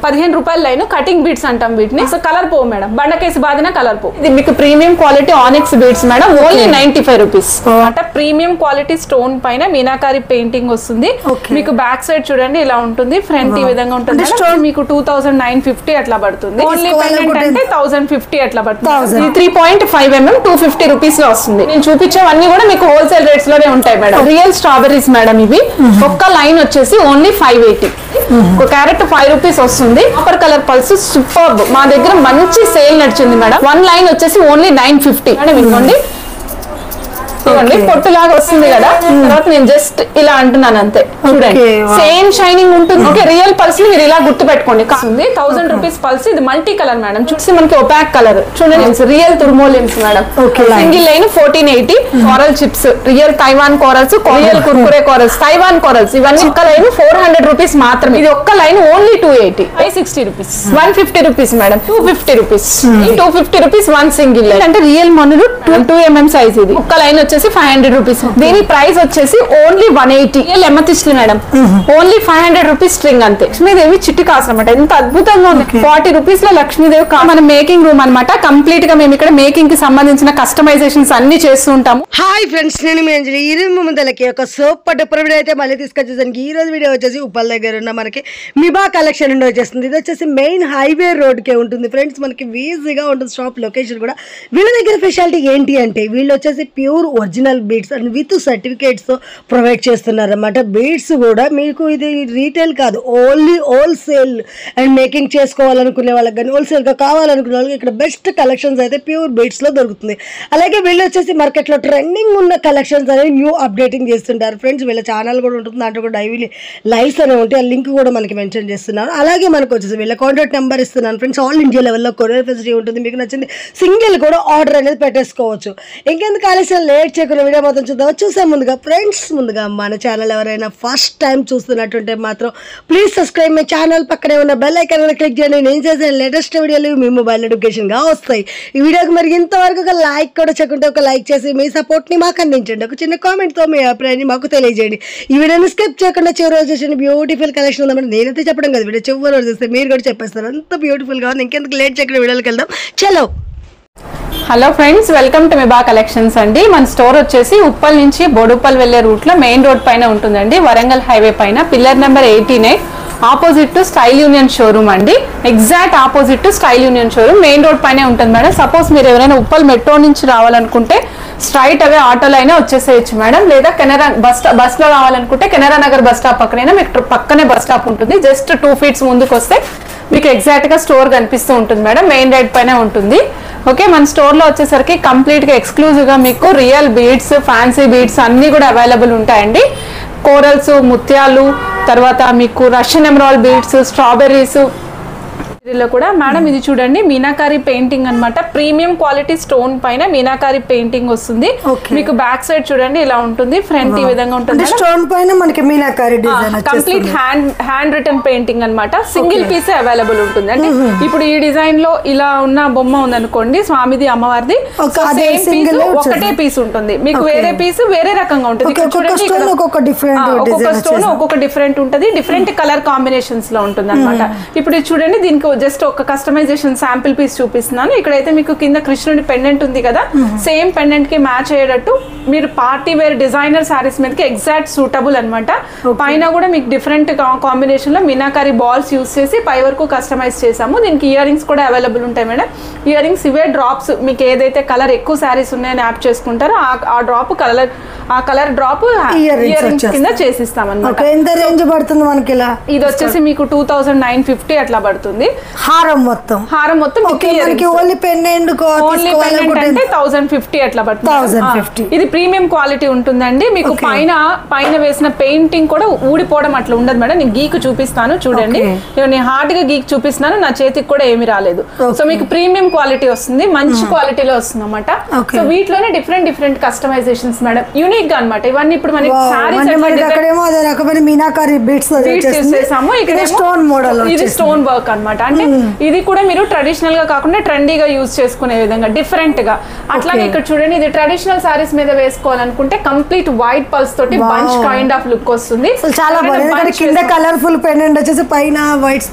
15 రూపాయల line cutting beads అంటాం వీటిని. సో కలర్ పో మేడం, బండకేసి బాదిన కలర్ పో. ఇది మీకు premium quality onyx beads madam, only 95 rupees అంటే ప్రీమియం క్వాలిటీ స్టోన్ పైన మీనాకారి పెయింటింగ్ వస్తుంది. మీకు బ్యాక్ సైడ్ చూడండి ఇలా ఉంటుంది, ఫ్రంట్ ఈ విధంగా ఉంటుంది. మీకు 2950 అట్లా పడుతుంది. ఓన్లీ పెండెంట్ అంటే 1050 అట్లా పడుతుంది. 3.5 mm 250 రూపీస్ లో వస్తుంది. నేను చూపించేవన్నీ కూడా మీకు హోల్సేల్ రేట్స్ లోనే ఉంటాయి మేడం. రియల్ స్ట్రాబెరీస్ మేడం ఇవి. ఒక్క లైన్ వచ్చేసి ఓన్లీ 580. ఒక క్యారెట్ 5 రూపీస్ వస్తుంది. కాపర్ కలర్ పల్స్ సూపర్బ్, మా దగ్గర మంచి సేల్ నడిచింది మేడం. వన్ లైన్ వచ్చేసి ఓన్లీ 950 మేడం. ఇవ్వండి చూడండి పొట్టులాగా వస్తుంది కదా. తర్వాత నేను జస్ట్ ఇలా అంటున్నాను అంతే. చూడండి సేమ్ షైనింగ్ ఉంటుంది. ఓకే, రియల్ పల్స్ ని మీరు ఇలా గుర్తు పెట్టుకోండి. 1000 రూపీస్ పల్స్. ఇది మల్టీ కలర్ మేడం. చూసి మనకి ఒపాక్ కలర్ చూడండి. Real tourmalines madam. Single line 1480. Coral chips, real Taiwan corals, real Kurkure corals, Taiwan corals. ఇవన్నీ ఒక్క లైన్ 400 రూపీస్ మాత్రమే. ఇది ఒక్క line only 280. 560 rupees. 150 rupees madam. 250 rupees. 250 rupees one single line. అంటే real మనులు 2 mm సైజ్. ఇది ఒక్క లైన్ వచ్చేసి 500 రూపీస్. దీని ప్రైస్ వచ్చేసి only 180. Amethyst madam, only 500 rupees string అంతే. లక్ష్మీదేవి చిట్టి కాసు అనమాట. ఎంత అద్భుతంగా ఉంది. 40 రూపీస్ లో లక్ష్మీదేవి. మన మేకింగ్ రూమ్ అనమాట. కంప్లీట్ గా మేము ఇక్కడ మేకింగ్ కి సంబంధించిన కస్టమైజేషన్స్ అన్ని చేస్తూ ఉంటాము. హాయ్ ఫ్రెండ్స్, నేను మీ అంజలి. ఈ రోజు ముందలకి ఒక సోప్ పట్టు వీడియో అయితే మళ్ళీ తీసుకొచ్చేసానికి. ఈ రోజు వీడియో వచ్చేసి ఉప్పల్ దగ్గర ఉన్న మనకి మిబా కలెక్షన్ నుండి వచ్చేస్తుంది. ఇది వచ్చేసి మెయిన్ హైవే రోడ్ కే ఉంటుంది ఫ్రెండ్స్. మనకి ఈజీగా ఉంటుంది షాప్ లొకేషన్ కూడా. వీళ్ళ దగ్గర స్పెషాలిటీ ఏంటి అంటే వీళ్ళు వచ్చేసి pure original beads and with certificates provide చేస్తున్నారు అన్నమాట. బీడ్స్ కూడా మీకు ఇది రీటైల్ కాదు, ఓన్లీ హోల్సేల్ అండ్ మేకింగ్ చేసుకోవాలనుకునే వాళ్ళకి కానీ హోల్సేల్గా కావాలనుకునే వాళ్ళకి ఇక్కడ బెస్ట్ కలెక్షన్స్ అయితే ప్యూర్ బీడ్స్లో దొరుకుతుంది. అలాగే వీళ్ళు వచ్చేసి మార్కెట్లో ట్రెండింగ్ ఉన్న కలెక్షన్స్ అనేవి న్యూ అప్డేటింగ్ చేస్తుంటారు ఫ్రెండ్స్. వీళ్ళ ఛానల్ కూడా ఉంటుంది, దాంట్లో కూడా డైలీ లైవ్స్ అనేవి ఉంటాయి. ఆ లింక్ కూడా మనకి మెన్షన్ చేస్తున్నారు. అలాగే మనకు వచ్చేసి వీళ్ళ కాంటాక్ట్ నెంబర్ ఇస్తున్నాను ఫ్రెండ్స్. ఆల్ ఇండియా లెవెల్లో కొరియర్ ఫెసిలిటీ ఉంటుంది. మీకు నచ్చింది సింగిల్ కూడా ఆర్డర్ అనేది పెట్టేసుకోవచ్చు. ఇంకెందుకు ఆలస్యం లేట్ చేయకుండా వీడియో మొత్తం చూద్దాం. చూసే ముందుగా ఫ్రెండ్స్, ముందుగా మన ఛానల్ ఎవరైనా ఫస్ట్ టైం చూస్తున్నట్టుంటే మాత్రం ప్లీజ్ సబ్స్క్రైబ్ మై ఛానల్. పక్కనే ఉన్న బెల్ ఐకాన్ క్లిక్ చేయండి. నేను చేసే లేటెస్ట్ వీడియోలు మీ మొబైల్ నోటిఫికేషన్గా వస్తాయి. ఈ వీడియోకి మరి ఇంతవరకు ఒక లైక్ కూడా చెక్కుంటే ఒక లైక్ చేసి మీ సపోర్ట్ని మాకు అందించండి. ఒక చిన్న కామెంట్తో మీ అభిప్రాయాన్ని మాకు తెలియజేయండి. ఈ వీడియోని స్కిప్ చేయకుండా చివరి రోజు చేసిన బ్యూటిఫుల్ కలెక్షన్ ఉందన్నమాట. నేనైతే చెప్పడం కదా, వీడియో చివరి రోజు చేస్తే మీరు కూడా చెప్పేస్తారు. అంత బ్యూటిఫుల్గా ఉంది. ఇంకెందుకు లేట్ చేయకుండా వీడియోకి వెళ్దాం. చలో. Hello friends, welcome to Mibha collections అండి. మన స్టోర్ వచ్చేసి ఉప్పల్ నుంచి బోడుప్పల్ వెళ్లే రూట్ లో మెయిన్ రోడ్ పైన ఉంటుందండి. వరంగల్ హైవే పైన pillar number 89 opposite to style union showroom అండి. Exact opposite to style union showroom main road పైన ఉంటుంది మేడం. సపోజ్ మీరు ఎవరైనా ఉప్పల్ మెట్రో నుంచి రావాలనుకుంటే స్ట్రైట్ అవే ఆటోలో అయినా వచ్చేసేయచ్చు మేడం. లేదా కెనరా బస్ లో రావాలనుకుంటే కెనరా నగర్ బస్ స్టాప్ పక్కనైనా మీకు పక్కనే బస్ స్టాప్ ఉంటుంది. జస్ట్ 2 feet ముందుకు వస్తే మీకు ఎగ్జాక్ట్ గా స్టోర్ కనిపిస్తూ ఉంటుంది మేడం. మెయిన్ రోడ్ పైన ఉంటుంది. ఓకే, మన స్టోర్ లో వచ్చేసరికి కంప్లీట్ గా ఎక్స్క్లూజివ్ గా మీకు రియల్ బీడ్స్, ఫ్యాన్సీ బీడ్స్ అన్ని కూడా అవైలబుల్ ఉంటాయండి. కోరల్స్, ముత్యాలు, తర్వాత మీకు రష్యన్ ఎమరాల్డ్ బీడ్స్, స్ట్రాబెర్రీస్ కూడా మేడం. ఇది చూడండి మీనాకారి పెయింటింగ్ అన్నమాట. ప్రీమియం క్వాలిటీ స్టోన్ పైన మీనాకారి పెయింటింగ్ వస్తుంది. మీకు బ్యాక్ సైడ్ చూడండి ఇలా ఉంటుంది, ఫ్రంట్ ఈ విధంగా ఉంటుంది. స్టోన్ పైన మనకి meenakari design complete hand written painting అన్నమాట. సింగిల్ పీస్ అవైలబుల్ ఉంటుంది. అంటే ఇప్పుడు ఈ డిజైన్ లో ఇలా ఉన్న బొమ్మ ఉందనుకోండి, స్వామిది అమ్మవారిది, ఒకటే పీస్ ఉంటుంది. మీకు వేరే పీస్ వేరే రకంగా ఉంటుంది. ఒక్కొక్క స్టోన్ ఒక్కొక్క డిఫరెంట్ ఉంటుంది. డిఫరెంట్ కలర్ కాంబినేషన్స్ లో ఉంటుంది అనమాట. ఇప్పుడు చూడండి, దీనికి జస్ట్ ఒక కస్టమైజేషన్ శాంపిల్ పీస్ చూపిస్తున్నాను. ఇక్కడైతే మీకు కింద కృష్ణుడి పెండెంట్ ఉంది కదా, సేమ్ పెండెంట్ కి మ్యాచ్ అయ్యేటట్టు మీరు పార్టీ వేర్ డిజైనర్ సారీస్ మీదకి ఎగ్జాక్ట్ సూటబుల్ అనమాట. పైన కూడా మీకు డిఫరెంట్ కాంబినేషన్ లో మీనాకారి బాల్స్ యూస్ చేసి పై వరకు కస్టమైజ్ చేసాము. దీనికి ఇయర్ రింగ్స్ కూడా అవైలబుల్ ఉంటాయి మేడం. ఇయర్ రింగ్స్ ఇవే డ్రాప్స్, మీకు ఏదైతే కలర్ ఎక్కువ శారీస్ ఉన్నాయని యాప్ చేసుకుంటారో ఆ drop colour drop ear rings కింద చేసిస్తాం అనమాట. ఎంత రేంజ్ పడుతుంది మనకి? ఇది వచ్చేసి మీకు 2950 అట్లా పడుతుంది. హారం మొత్తం ఓన్లీ పెండెంట్ అంటే 1050 అట్లా పడుతుంది. ఇది ప్రీమియం క్వాలిటీ ఉంటుందండి. మీకు పైన వేసిన పెయింటింగ్ కూడా ఊడిపోవడం అట్లా ఉండదు మేడం. నేను గీకు చూపిస్తాను చూడండి. నేను హార్డ్ గా గీక్ చూపిస్తున్నాను, నా చేతికి కూడా ఏమీ రాలేదు. సో మీకు ప్రీమియం క్వాలిటీ వస్తుంది, మంచి క్వాలిటీలో వస్తుంది అనమాట. సో వీటిలోనే డిఫరెంట్ కస్టమైజేషన్స్ మేడం, యూనిక్ గా అనమాట. ఇవన్నీ ఇప్పుడు మనకి మీనాకారి బీడ్స్ చేసాము. ఇక్కడ స్టోన్ మోడల్, ఇది స్టోన్ వర్క్ అనమాట. అంటే ఇది కూడా మీరు ట్రెడిషనల్ గా కాకుండా ట్రెండీగా యూజ్ చేసుకునే విధంగా డిఫరెంట్ గా. అట్లాగే ఇక్కడ చూడండి, ఇది ట్రెడిషనల్ సారీస్ మీద వేసుకోవాలనుకుంటే కంప్లీట్ వైట్ పల్స్ తోటి బంచ్ కైండ్ ఆఫ్ లుక్ వస్తుంది. చాలా బాగుంది. కింద కలర్ఫుల్ పెండెంట్ వచ్చేసి పైన వైట్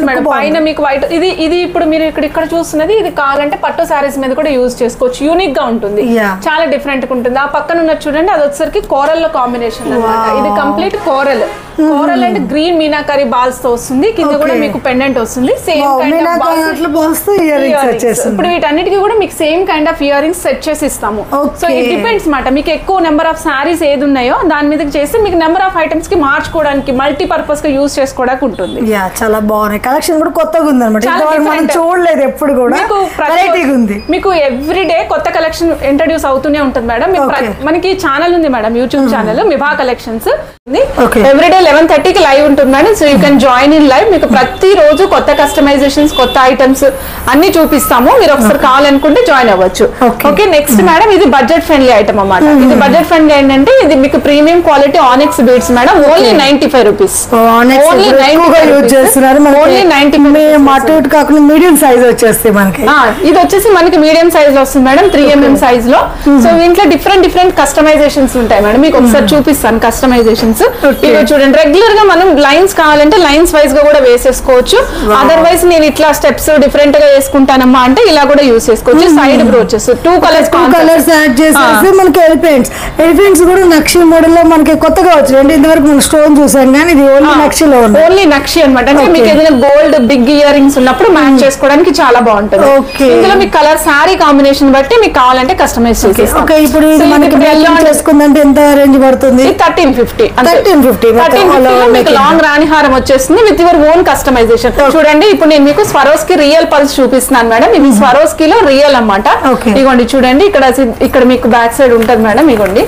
మేడం, పైన మీకు వైట్. ఇది ఇప్పుడు మీరు ఇక్కడ చూస్తున్నది, ఇది కావాలంటే పట్టు సారీస్ మీద కూడా యూజ్ చేసుకోవచ్చు. యూనిక్ గా ఉంటుంది, చాలా డిఫరెంట్ గా ఉంటుంది. ఆ పక్కన ఉన్న చూడండి, అది వచ్చేసరికి కోరల్ లో కాంబినేషన్ అన్నమాట. ఇది complete coral and green meenakari balls తో వస్తుంది. కింద కూడా మీకు పెండెంట్ వస్తుంది. సేమ్ కైండ్ ఆఫ్ ఇప్పుడు వీటన్నిటికీ కూడా మీకు same kind of ear rings set చేసి ఇస్తాము. సో ఇట్ డిపెండ్స్ మాట, మీకు ఎక్కువ నెంబర్ ఆఫ్ సారీస్ ఏది ఉన్నాయో దాని మీద చేసి మీకు నెంబర్ ఆఫ్ ఐటమ్స్ కి మార్చుకోవడానికి, మల్టీ పర్పస్ గా యూజ్ చేసుకోవడానికి ఉంటుంది. చాలా బాగున్నాయి. కలెక్షన్ కూడా కొత్తగా ఉంది అనమాట, చూడలేదు ఎప్పుడు కూడా. మీకు ఎవ్రీ డే కొత్త కలెక్షన్ ఇంట్రడ్యూస్ అవుతూనే ఉంటుంది మేడం. మనకి ఛానల్ ఉంది madam, YouTube channel Mibha collections. Everyday 11:30కి లైవ్ ఉంటుంది madam. So you can join in live. మీకు ప్రతి రోజు కొత్త కస్టమైజేషన్స్, కొత్త ఐటమ్స్ అన్ని చూపిస్తాము. మీరు ఒకసారి కావాలనుకుంటే జాయిన్ అవ్వచ్చు. ఓకే, నెక్స్ట్ మేడం, ఇది బడ్జెట్ ఫ్రెండ్లీ ఐటమ్ అన్నమాట. ఇది బడ్జెట్ ఫ్రెండ్లీ ఏంటంటే, ఇది మీకు premium quality onyx beads madam. Only 95 rupees. Only 90 కాకుండా మీడియం సైజ్ వచ్చేస్తాయి మనకి. ఇది వచ్చేసి మనకి మీడియం సైజ్ లో వస్తుంది మేడం, 3mm సైజ్ లో. సో ఇంట్లో డిఫరెంట్ కస్టమైజేషన్స్ ఉంటాయి మేడం. మీకు ఒకసారి చూపిస్తాను కస్టమైజేషన్స్. ఇవి చూడండి, రెగ్యులర్ గా మనం లైన్స్ కావాలంటే లైన్స్ వైజ్ గా కూడా వేసేసుకోవచ్చు. అదర్వైజ్ నేను ఇట్లా స్టెప్స్ డిఫరెంట్ గా వేసుకుంటానమ్మా అంటే ఇలా కూడా యూస్ చేసుకోవచ్చు. సైడ్ బ్రోచెస్ 2 కలర్స్ యాడ్ చేసేసి మనకి ఎలిఫెంట్స్ కూడా నక్షి మోడల్ లో మనకి కొత్తగా వచ్చింది. ఇంతవరకు మనం స్టోన్ చూసాం కానీ ఇది ఓన్లీ నక్షిలో ఉంది. ఓన్లీ నక్షి అన్నమాట. అంటే మీకు ఏదైనా గోల్డ్ బిగ్ ఇయర్ రింగ్స్ ఉన్నప్పుడు మ్యాచ్ చేసుకోవడానికి చాలా బాగుంటుంది. ఇందులో మీకు కలర్ సారీ కాంబినేషన్ బట్టి మీకు కావాలంటే కస్టమైజ్ చేసేస్తాం. ఇప్పుడు మనకి చేసుకుందంటే ఎంత రేంజ్ పడుతుంది? 1350. మీకు లాంగ్ రాణిహారం వచ్చేస్తుంది విత్ యువర్ ఓన్ కస్టమైజేషన్. చూడండి, ఇప్పుడు నేను మీకు స్వరోస్కి రియల్ పల్స్ చూపిస్తున్నాను మేడం. ఇది స్వరోస్కిలో రియల్ అన్నమాట. ఇగోండి చూడండి, ఇక్కడ మీకు బ్యాక్ సైడ్ ఉంటుంది మేడం. ఇగోండి,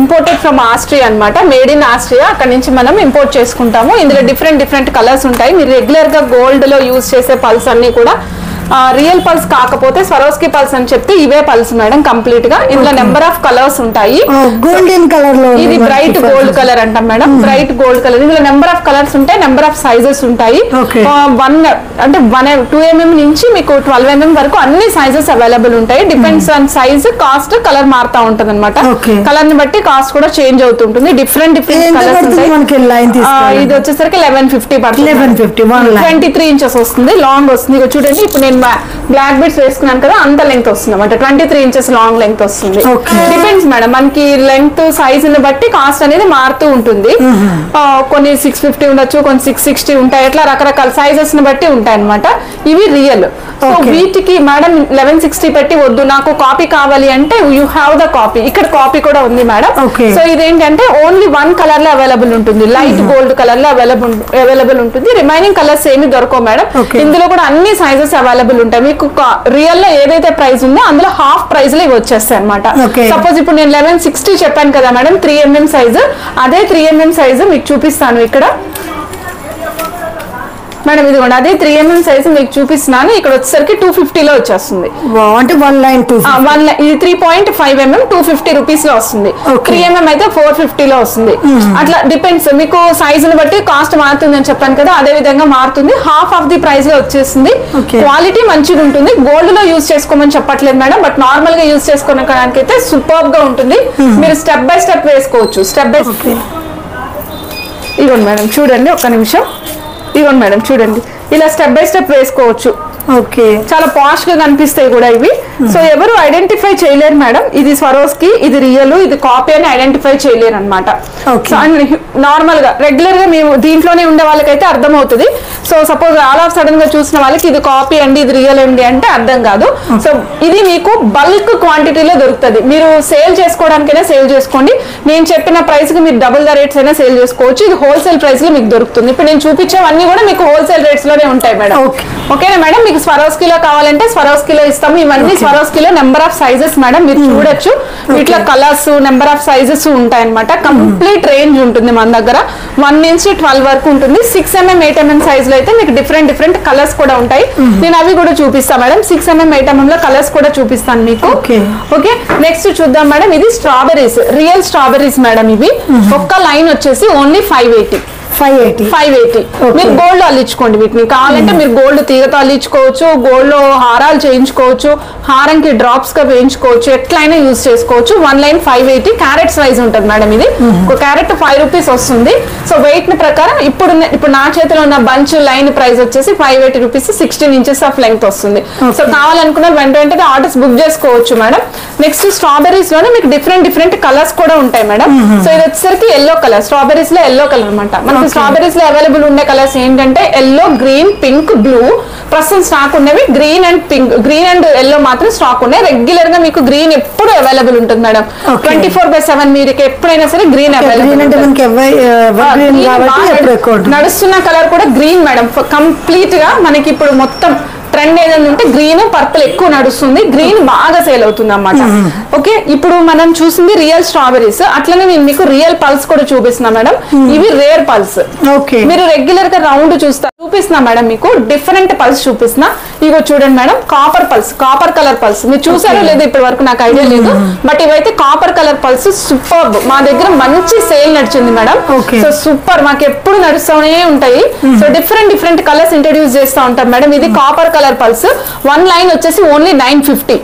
ఇంపోర్టెడ్ ఫ్రమ్ ఆస్ట్రియా అన్నమాట, మేడ్ ఇన్ ఆస్ట్రియా. అక్కడ నుంచి మనం ఇంపోర్ట్ చేసుకుంటాము. ఇందులో డిఫరెంట్ కలర్స్ ఉంటాయి. మీరు రెగ్యులర్ గా గోల్డ్ లో యూజ్ చేసే పల్స్ అన్ని కూడా రియల్ పల్స్ కాకపోతే స్వరోస్కి పల్స్ అని చెప్తే ఇవే పల్స్ మేడం కంప్లీట్ గా. ఇందులో నెంబర్ ఆఫ్ కలర్స్ ఉంటాయి. గోల్డెన్ కలర్ లో ఇది బ్రైట్ గోల్డ్ కలర్ అంటాం మేడం, బ్రైట్ గోల్డ్ కలర్. ఇందులో నెంబర్ ఆఫ్ కలర్స్ ఉంటాయి, నెంబర్ ఆఫ్ సైజెస్ ఉంటాయి. 2mm నుంచి మీకు 12mm వరకు అన్ని సైజెస్ అవైలబుల్ ఉంటాయి. Depends on size, cost, colour మారుతా ఉంటుంది అనమాట. కలర్ ని బట్టి కాస్ట్ కూడా చేంజ్ అవుతుంటుంది. డిఫరెంట్ కలర్స్ ఉంటాయి. ఇది వచ్చేసరికి 1150 పడుతుంది. 23 ఇంచెస్ వస్తుంది, లాంగ్ వస్తుంది. చూడండి, ఇప్పుడు నేను బ్లాక్ బీడ్స్ వేసుకున్నాను కదా, అంత లెంగ్త్ వస్తుంది అనమాట. 23 ఇంచెస్ లాంగ్ లెంగ్త్ వస్తుంది. డిపెండ్స్ మేడం, మనకి లెంగ్త్ సైజ్ ని బట్టి కాస్ట్ అనేది మారుతూ ఉంటుంది. కొన్ని 650 ఉండొచ్చు, కొన్ని 660 ఉంటాయి. ఎట్లా రకరకాల సైజెస్ ని బట్టి ఉంటాయి అనమాట. ఇవి రియల్. సో వీటికి మేడం 1160 పెట్టి వద్దు, నాకు కాపీ కావాలి అంటే యూ హ్యావ్ ద కాపీ. ఇక్కడ కాపీ కూడా ఉంది మేడం. సో ఇదేంటంటే ఓన్లీ 1 కలర్ లో అవైలబుల్ ఉంటుంది, లైట్ గోల్డ్ కలర్ లో అవైలబుల్ ఉంటుంది. రిమైనింగ్ కలర్స్ ఏమి దొరకవు మేడం. ఇందులో కూడా అన్ని సైజెస్ అవైలబుల్ ఉంటాయి. మీకు రియల్ లో ఏదైతే ప్రైస్ ఉందో అందులో హాఫ్ ప్రైస్ లో ఇవి వచ్చేస్తాయి అనమాట. సపోజ్ ఇప్పుడు నేను 1160 చెప్పాను కదా మేడం, 3mm సైజు. అదే 3mm సైజు మీకు చూపిస్తాను ఇక్కడ మేడం. ఇదిగోండి, అదే 3mm సైజ్ మీకు చూపిస్తున్నాను. ఇక్కడ వచ్చేసరికి 250 లో వచ్చేస్తుంది. అంటే 1 లైన్ ఇది 3.5mm 250 రూపీస్ లో వస్తుంది. 3mm అయితే 450 లో వస్తుంది. అట్లా డిపెండ్స్, మీకు సైజ్ ని బట్టి కాస్ట్ మారుతుంది అని చెప్పాను కదా, అదే విధంగా మారుతుంది. హాఫ్ ఆఫ్ ది ప్రైస్ లో వచ్చేస్తుంది. క్వాలిటీ మంచిగా ఉంటుంది. గోల్డ్ లో యూజ్ చేసుకోమని చెప్పట్లేదు మేడం, బట్ నార్మల్ గా యూజ్ చేసుకోవడానికి అయితే సూపర్ గా ఉంటుంది. మీరు స్టెప్ బై స్టెప్ వేసుకోవచ్చు. స్టెప్ బై ఇవ్వండి మేడం, చూడండి ఒక్క నిమిషం. ఇవ్వండి మేడం, చూడండి, ఇలా స్టెప్ బై స్టెప్ వేసుకోవచ్చు. చాలా పాష్ గా కనిపిస్తాయి కూడా ఇవి. సో ఎవరు ఐడెంటిఫై చేయలేరు మేడం, ఇది స్వరోస్కి, ఇది రియల్, ఇది కాపీ అని ఐడెంటిఫై చేయలేరు అనమాట. నార్మల్ గా రెగ్యులర్ గా మేము దీంట్లోనే ఉండే వాళ్ళకైతే అర్థం అవుతుంది. So suppose all of sudden గా చూసిన వాళ్ళకి ఇది కాపీ అండి, ఇది రియల్ అండి అంటే అర్థం కాదు. సో ఇది మీకు బల్క్ క్వాంటిటీలో దొరుకుతుంది. మీరు సేల్ చేసుకోవడానికైనా సేల్ చేసుకోండి. నేను చెప్పిన ప్రైస్ కి మీరు డబుల్ ద రేట్స్ అయినా సేల్ చేసుకోవచ్చు. ఇది హోల్సేల్ ప్రైస్ లో మీకు దొరుకుతుంది. ఇప్పుడు నేను చూపించేవన్నీ కూడా మీకు హోల్సేల్ రేట్స్ లోనే ఉంటాయి మేడం. ఓకేనా మేడం? మీకు స్వరోస్కిలో కావాలంటే స్వరోస్కిలో ఇస్తాము. ఇవన్నీ స్వరోస్కిలో నెంబర్ ఆఫ్ సైజెస్ మేడం, మీరు చూడొచ్చు. వీటిలో కలర్స్, నెంబర్ ఆఫ్ సైజెస్ ఉంటాయి అనమాట. కంప్లీట్ రేంజ్ ఉంటుంది మన దగ్గర. 1 నుంచి 12 వరకు ఉంటుంది. 6mm 8mm సైజ్ లో అయితే మీకు డిఫరెంట్ కలర్స్ కూడా ఉంటాయి. నేను అవి కూడా చూపిస్తాను మేడం. 6mm 8mm లో కలర్స్ కూడా చూపిస్తాను మీకు. ఓకే, నెక్స్ట్ చూద్దాం మేడం. ఇది స్ట్రాబెరీస్, రియల్ స్ట్రాబెరీస్ మేడం. ఇవి ఒక్క లైన్ వచ్చేసి ఓన్లీ 580. 580. మీరు గోల్డ్ లో అల్లించుకోండి వీటిని. కావాలంటే మీరు గోల్డ్ తీగతో అల్లించుకోవచ్చు, గోల్డ్ లో హారాలు చేయించుకోవచ్చు, హారంకి డ్రాప్స్ గా వేయించుకోవచ్చు, ఎట్లయినా యూజ్ చేసుకోవచ్చు. 1 లైన్ 580 క్యారెట్స్ వైజ్ ఉంటుంది మేడం. ఇది ఒక క్యారెట్ 5 రూపీస్ వస్తుంది. సో వెయిట్ ని ప్రకారం ఇప్పుడు నా చేతిలో ఉన్న బంచ్ లైన్ ప్రైస్ వచ్చేసి 580 రూపీస్, 16 ఇంచెస్ ఆఫ్ లెంగ్త్ వస్తుంది. సో కావాలనుకున్న వెంటనే ఆర్డర్స్ బుక్ చేసుకోవచ్చు మేడం. నెక్స్ట్ స్ట్రాబెరీస్ లోనే మీకు డిఫరెంట్ కలర్స్ కూడా ఉంటాయి మేడం. సో ఇది వచ్చేసరికి ఎల్లో కలర్, స్ట్రాబెరీస్ లో ఎల్లో కలర్ అనమాట. మనకి స్ట్రాబెరీస్ లో అవైలబుల్ ఉండే కలర్స్ ఏంటంటే ఎల్లో, గ్రీన్, పింక్, బ్లూ. ప్రస్తుతం స్టాక్ ఉన్నవి green and pink, green and yellow మాత్రం స్టాక్ ఉన్నాయి. రెగ్యులర్ గా మీకు గ్రీన్ ఎప్పుడు అవైలబుల్ ఉంటుంది మేడం. 24/7 మీరు ఎప్పుడైనా సరే గ్రీన్ అవైలబుల్. నడుస్తున్న కలర్ కూడా గ్రీన్ మేడం. కంప్లీట్ గా మనకి ఇప్పుడు మొత్తం ట్రెండ్ ఏదైనా ఉంటే గ్రీన్, పర్పుల్ ఎక్కువ నడుస్తుంది. గ్రీన్ బాగా సేల్ అవుతుంది అన్నమాట. ఓకే, ఇప్పుడు మనం చూసింది రియల్ స్ట్రాబెరీస్. అట్లనే నేను మీకు రియల్ పల్స్ కూడా చూపిస్తున్నా మేడం. ఇవి రేర్ పల్స్. మీరు రెగ్యులర్ గా రౌండ్ చూపిస్తున్నా మేడం. మీకు డిఫరెంట్ పల్స్ చూపిస్తున్నా. ఇగో చూడండి madam, copper pulse, copper colour pulse. మీరు చూసారో లేదో ఇప్పటి వరకు నాకు ఐడియా లేదు, బట్ ఇవైతే కాపర్ కలర్ పల్స్ సూపర్. మా దగ్గర మంచి సేల్ నడిచింది మేడం. సో సూపర్, మాకు ఎప్పుడు నడుస్తూనే ఉంటాయి. సో డిఫరెంట్ కలర్స్ ఇంట్రడ్యూస్ చేస్తూ ఉంటాం మేడం. ఇది కాపర్ కలర్ పల్స్. 1 లైన్ వచ్చేసి ఓన్లీ 950.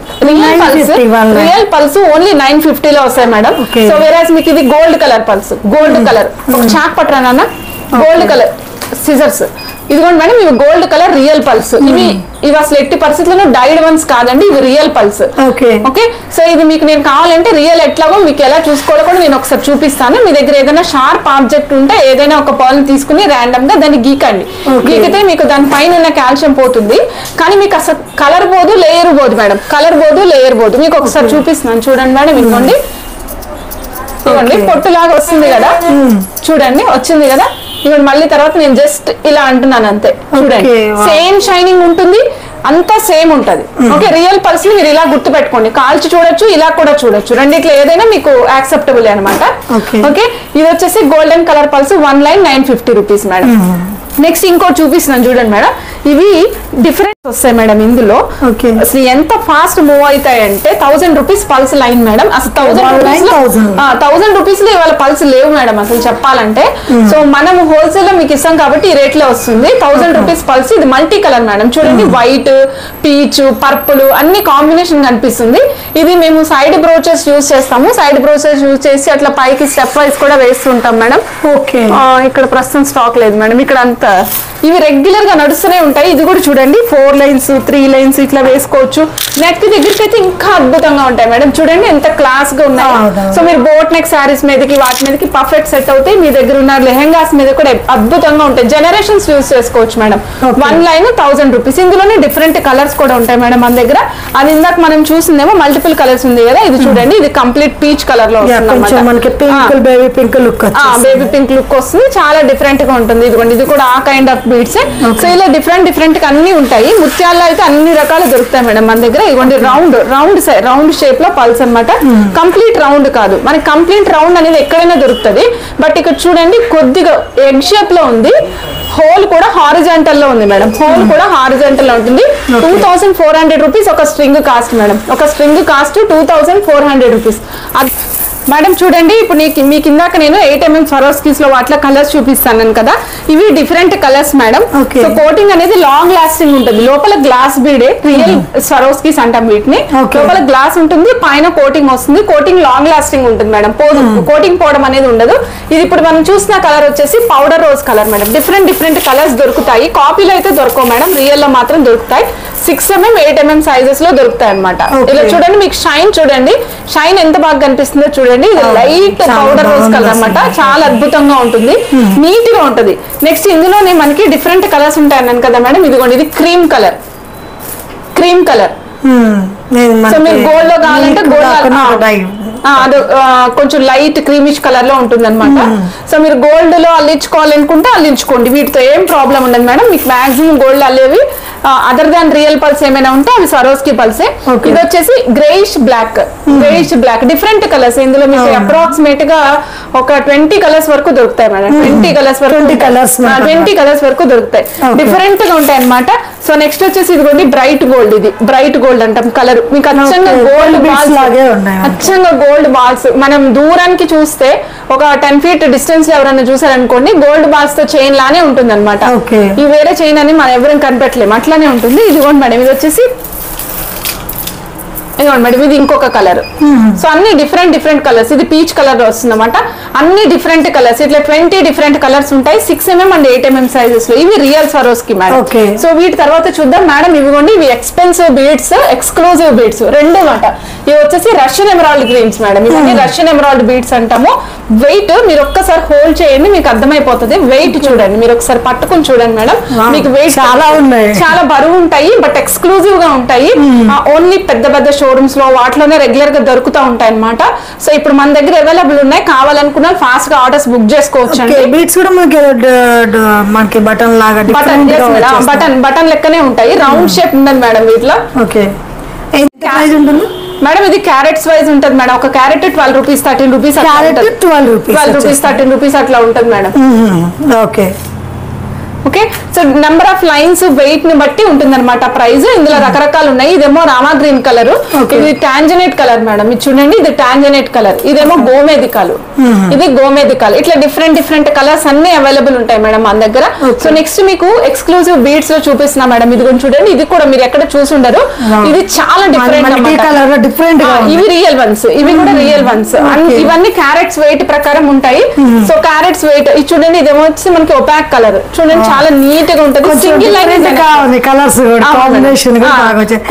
రియల్ పల్స్ ఓన్లీ 950 లో వస్తాయి మేడం. సో వేరేస్ మీకు ఇది gold colour pulse, gold colour. ఒక చాక్ పట్టరా నాన్న, గోల్డ్ కలర్ సిజర్స్. ఇదిగోండి మేడం, ఇవి గోల్డ్ కలర్ రియల్ పల్స్. ఇవి అసలు ఎట్టి పరిస్థితుల్లో డైడ్ వన్స్ కాదండి, ఇవి రియల్ పల్స్. ఓకే, సో ఇది మీకు నేను కావాలంటే రియల్ ఎట్లాగో మీకు ఎలా చూసుకోవాలో కూడా నేను ఒకసారి చూపిస్తాను. మీ దగ్గర ఏదైనా షార్ప్ ఆబ్జెక్ట్ ఉంటే ఏదైనా ఒక పర్ల్ తీసుకుని ర్యాండమ్ గా దాన్ని గీకండి. గీకితే మీకు దాని పైన ఉన్న కాల్షియం పోతుంది, కానీ మీకు అసలు కలర్ పోదు, లేయర్ పోదు మేడం. కలర్ పోదు, లేయర్ పోదు. మీకు ఒకసారి చూపిస్తున్నాను చూడండి మేడం. ఇదిగోండి, ఇదిగోండి పొట్టులాగా వస్తుంది కదా, చూడండి వచ్చింది కదా. ఇవి మళ్ళీ తర్వాత నేను జస్ట్ ఇలా అంటున్నాను అంతే. చూడండి, సేమ్ షైనింగ్ ఉంటుంది, అంతా సేమ్ ఉంటది. ఓకే, రియల్ పల్స్ ని మీరు ఇలా గుర్తు పెట్టుకోండి. కాల్చి చూడొచ్చు, ఇలా కూడా చూడొచ్చు. రెండిట్లో ఏదైనా మీకు యాక్సెప్టబుల్ అనమాట. ఓకే, ఇది వచ్చేసి golden colour pulse. 1 line 950 rupees madam. Next ఇంకోటి చూపిస్తున్నాను చూడండి మేడం. ఇవి డిఫరెంట్ వస్తాయి మేడం. ఇందులో అసలు ఎంత ఫాస్ట్ మూవ్ అవుతాయి అంటే 1000 రూపీస్ పల్స్ లైన్ మేడం. అసలు 1000 రూపీస్ లో ఇవాళ పల్స్ లేవు మేడం అసలు చెప్పాలంటే. సో మనం హోల్సేల్ లో మీకు ఇస్తాం కాబట్టి ఈ రేట్ లో వస్తుంది. 1000 రూపీస్ పల్స్. ఇది మల్టీ కలర్ మేడం. చూడండి, వైట్, పీచ్, పర్పుల్ అన్ని కాంబినేషన్ కనిపిస్తుంది. ఇది మేము సైడ్ బ్రోచెస్ యూజ్ చేస్తాము. సైడ్ బ్రోచెస్ యూజ్ చేసి అట్లా పైకి స్టెప్ వైజ్ కూడా వేస్తుంటాం మేడం. ఓకే, ఇక్కడ ప్రస్తుతం స్టాక్ లేదు మేడం. ఇక్కడ అంతా ఇవి రెగ్యులర్ గా నడుస్తూనే ఉంటాయి. ఇది కూడా చూడండి, 4 లైన్స్ 3 లైన్స్ ఇట్లా వేసుకోవచ్చు. నెక్ దగ్గరికి అయితే ఇంకా అద్భుతంగా ఉంటాయి మేడం. చూడండి ఎంత క్లాస్ గా ఉన్నాయి. సో మీరు బోట్ నెక్ శారీస్ మీదకి వాటి మీదకి పర్ఫెక్ట్ సెట్ అవుతాయి. మీ దగ్గర ఉన్న లెహెంగాస్ మీద కూడా అద్భుతంగా ఉంటాయి. జనరేషన్స్ యూజ్ చేసుకోవచ్చు మేడం. 1 line 1000 rupees. ఇందులోనే డిఫరెంట్ కలర్స్ కూడా ఉంటాయి మేడం మన దగ్గర. అది ఇందాక మనం చూసిందేమో మల్టిపుల్ కలర్స్ ఉంది కదా, ఇది చూడండి, ఇది కంప్లీట్ పీచ్ కలర్ లో వస్తుంది. బేబీ పింక్ లుక్ వస్తుంది, చాలా డిఫరెంట్ గా ఉంటుంది. ఇదిగోండి, ఇది కూడా ఆ కైండ్ ఆఫ్ బీడ్స్. సో ఇలా డిఫరెంట్ గా అన్ని ఉంటాయి. ముత్యాల్లో అయితే అన్ని రకాలు దొరుకుతాయి మేడం మన దగ్గర. ఇదిగోండి, రౌండ్ షేప్ లో పల్స్ అనమాట. కంప్లీట్ రౌండ్ కాదు, మనకి కంప్లీట్ రౌండ్ అనేది ఎక్కడైనా దొరుకుతుంది. బట్ ఇక్కడ చూడండి, కొద్దిగా ఎగ్ షేప్ లో ఉంది. హోల్ కూడా హారిజాంటల్ లో ఉంది మేడం. హోల్ కూడా హారిజాంటల్ లో ఉంటుంది. 2400 రూపీస్ ఒక స్ట్రింగ్ కాస్ట్ మేడం. ఒక స్ట్రింగ్ కాస్ట్ 2400 రూపీస్ మేడం. చూడండి, ఇప్పుడు మీకు ఇందాక నేను 8mm సరోస్కీస్ లో వాటిలో కలర్స్ చూపిస్తాను కదా, ఇవి different colours madam. So coating అనేది లాంగ్ లాస్టింగ్ ఉంటుంది. లోపల గ్లాస్ బీడే, రియల్ సరోస్కీస్ అంటాం వీటిని. లోపల గ్లాస్ ఉంటుంది, పైన కోటింగ్ వస్తుంది. కోటింగ్ లాంగ్ లాస్టింగ్ ఉంటుంది మేడం. కోటింగ్ పోవడం అనేది ఉండదు. ఇది ఇప్పుడు మనం చూసిన కలర్ వచ్చేసి powder rose colour madam. Different colours దొరుకుతాయి. కాపీలో అయితే దొరకవు మేడం, రియల్ లో మాత్రం దొరుకుతాయి. 6mm 8mm సైజెస్ లో దొరుకుతాయి అనమాట. ఇలా చూడండి, మీకు షైన్ చూడండి, షైన్ ఎంత బాగా కనిపిస్తుందో చూడండి. ఇది లైట్ పౌడర్ రోజ్ కలర్ అనమాట. చాలా అద్భుతంగా ఉంటుంది, నీట్ గా ఉంటుంది. నెక్స్ట్ ఇందులోనే మనకి డిఫరెంట్ కలర్స్ ఉంటాయి అన్నాను కదా మేడం. ఇదిగోండి, ఇది క్రీమ్ కలర్. సో మీరు గోల్డ్ లో కావాలంటే గోల్డ్ అది కొంచెం లైట్ క్రీమిష్ కలర్ లో ఉంటుంది అనమాట. సో మీరు గోల్డ్ లో అల్లించుకోవాలనుకుంటే అల్లించుకోండి, వీటితో ఏం ప్రాబ్లం ఉండదు మేడం. మీకు మాక్సిమం గోల్డ్ అల్లేవి అదర్ దాన్ రియల్ పల్స్ ఏమైనా ఉంటే అవి సరోస్కి పల్సే. ఇది వచ్చేసి గ్రేయిష్ బ్లాక్ డిఫరెంట్ కలర్స్. ఇందులో మీకు అప్రాక్సిమేట్ గా ఒక 20 కలర్స్ వరకు దొరుకుతాయి మేడం. 20 కలర్స్ వరకు దొరుకుతాయి. డిఫరెంట్ గా ఉంటాయి అనమాట. సో నెక్స్ట్ వచ్చేసి ఇదిగోండి బ్రైట్ గోల్డ్, ఇది బ్రైట్ గోల్డ్ అంటాం కలర్. మీకు అచ్చంగా గోల్డ్ బాల్స్ లాగే ఉన్నాయి, అచ్చంగా గోల్డ్ బాల్స్. మనం దూరానికి చూస్తే ఒక 10 feet డిస్టెన్స్ లో ఎవరైనా చూసారనుకోండి గోల్డ్ బాల్స్ తో చైన్ లానే ఉంటుంది అనమాట. ఈ వేరే చైన్ అని మనం ఎవరైనా కనిపెట్టలేము, అట్లానే ఉంటుంది. ఇదిగోండి మేడం, ఇది వచ్చేసి ఇదిగోండి మేడం, ఇది ఇంకొక కలర్. సో అన్ని డిఫరెంట్ కలర్స్. ఇది పీచ్ కలర్ వస్తుంది అనమాట. అన్ని డిఫరెంట్ కలర్స్, ఇట్లా 20 డిఫరెంట్ కలర్స్ ఉంటాయి 6mm అండ్ 8mm సైజెస్ లో. ఇవి రియల్ సరోస్కి మేడం. సో వీటి తర్వాత చూద్దాం మేడం. ఇవిగోండి ఇవి ఎక్స్పెన్సివ్ బీడ్స్, ఎక్స్క్లూజివ్ బీడ్స్ రెండు మాట. ఇవి వచ్చేసి రష్యన్ ఎమరాల్డ్ గ్రీన్స్ మేడం. ఇవన్నీ రష్యన్ ఎమరాల్డ్ బీడ్స్ అంటాము. వెయిట్ మీరు ఒక్కసారి హోల్డ్ చేయండి, మీకు అర్థమైపోతుంది. వెయిట్ చూడండి, మీరు ఒకసారి పట్టుకుని చూడండి మేడం. మీకు వెయిట్ చాలా ఉన్నాయి, చాలా బరువు ఉంటాయి, బట్ ఎక్స్క్లూజివ్ గా ఉంటాయి. ఓన్లీ పెద్ద పెద్ద షోరూమ్స్ లో వాటిలోనే రెగ్యులర్ గా దొరుకుతూ ఉంటాయి అనమాట. సో ఇప్పుడు మన దగ్గర అవైలబుల్ ఉన్నాయి. కావాలనుకున్న ఫాస్ట్ గా ఆర్డర్స్ బుక్ చేసుకోవచ్చు అండి. బీట్స్ కూడా మనకి బటన్ లాగా బటన్ లెక్కనే ఉంటాయి. రౌండ్ షేప్ ఉండదు మేడం వీటిలో. మేడం ఇది క్యారెట్స్ వైజ్ ఉంటుంది మేడం. ఒక carat 12 rupees 13 rupees 12 rupees 13 rupees అట్లా ఉంటుంది madam. Okay okay. So number of lines weight ని బట్టి ఉంటుంది అనమాట ప్రైస్. ఇందులో రకరకాలు ఉన్నాయి. ఇదేమో రామా గ్రీన్ కలర్, ఇది టాంజనేట్ కలర్ మేడం. ఇది చూడండి, ఇది టాంజనేట్ కలర్. ఇదేమో గోమేదికాలు, ఇది గోమేదికాలు. ఇట్లా డిఫరెంట్ కలర్స్ అన్ని అవైలబుల్ ఉంటాయి మేడం మన దగ్గర. సో నెక్స్ట్ మీకు ఎక్స్క్లూజివ్ బీడ్స్ లో చూపిస్తున్నా మేడం. ఇది కూడా చూడండి, ఇది కూడా మీరు ఎక్కడ చూసుండరు. ఇది చాలా డిఫరెంట్. ఇవి రియల్ వన్స్, ఇవి కూడా రియల్ వన్స్. ఇవన్నీ క్యారెట్స్ వెయిట్ ప్రకారం ఉంటాయి. సో క్యారెట్స్ వెయిట్ ఇది చూడండి. ఇదేమో వచ్చి మనకి ఒపాక్ కలర్. చూడండి చాలా నీట్ గా ఉంటది. సింగిల్ లైన్ కలర్స్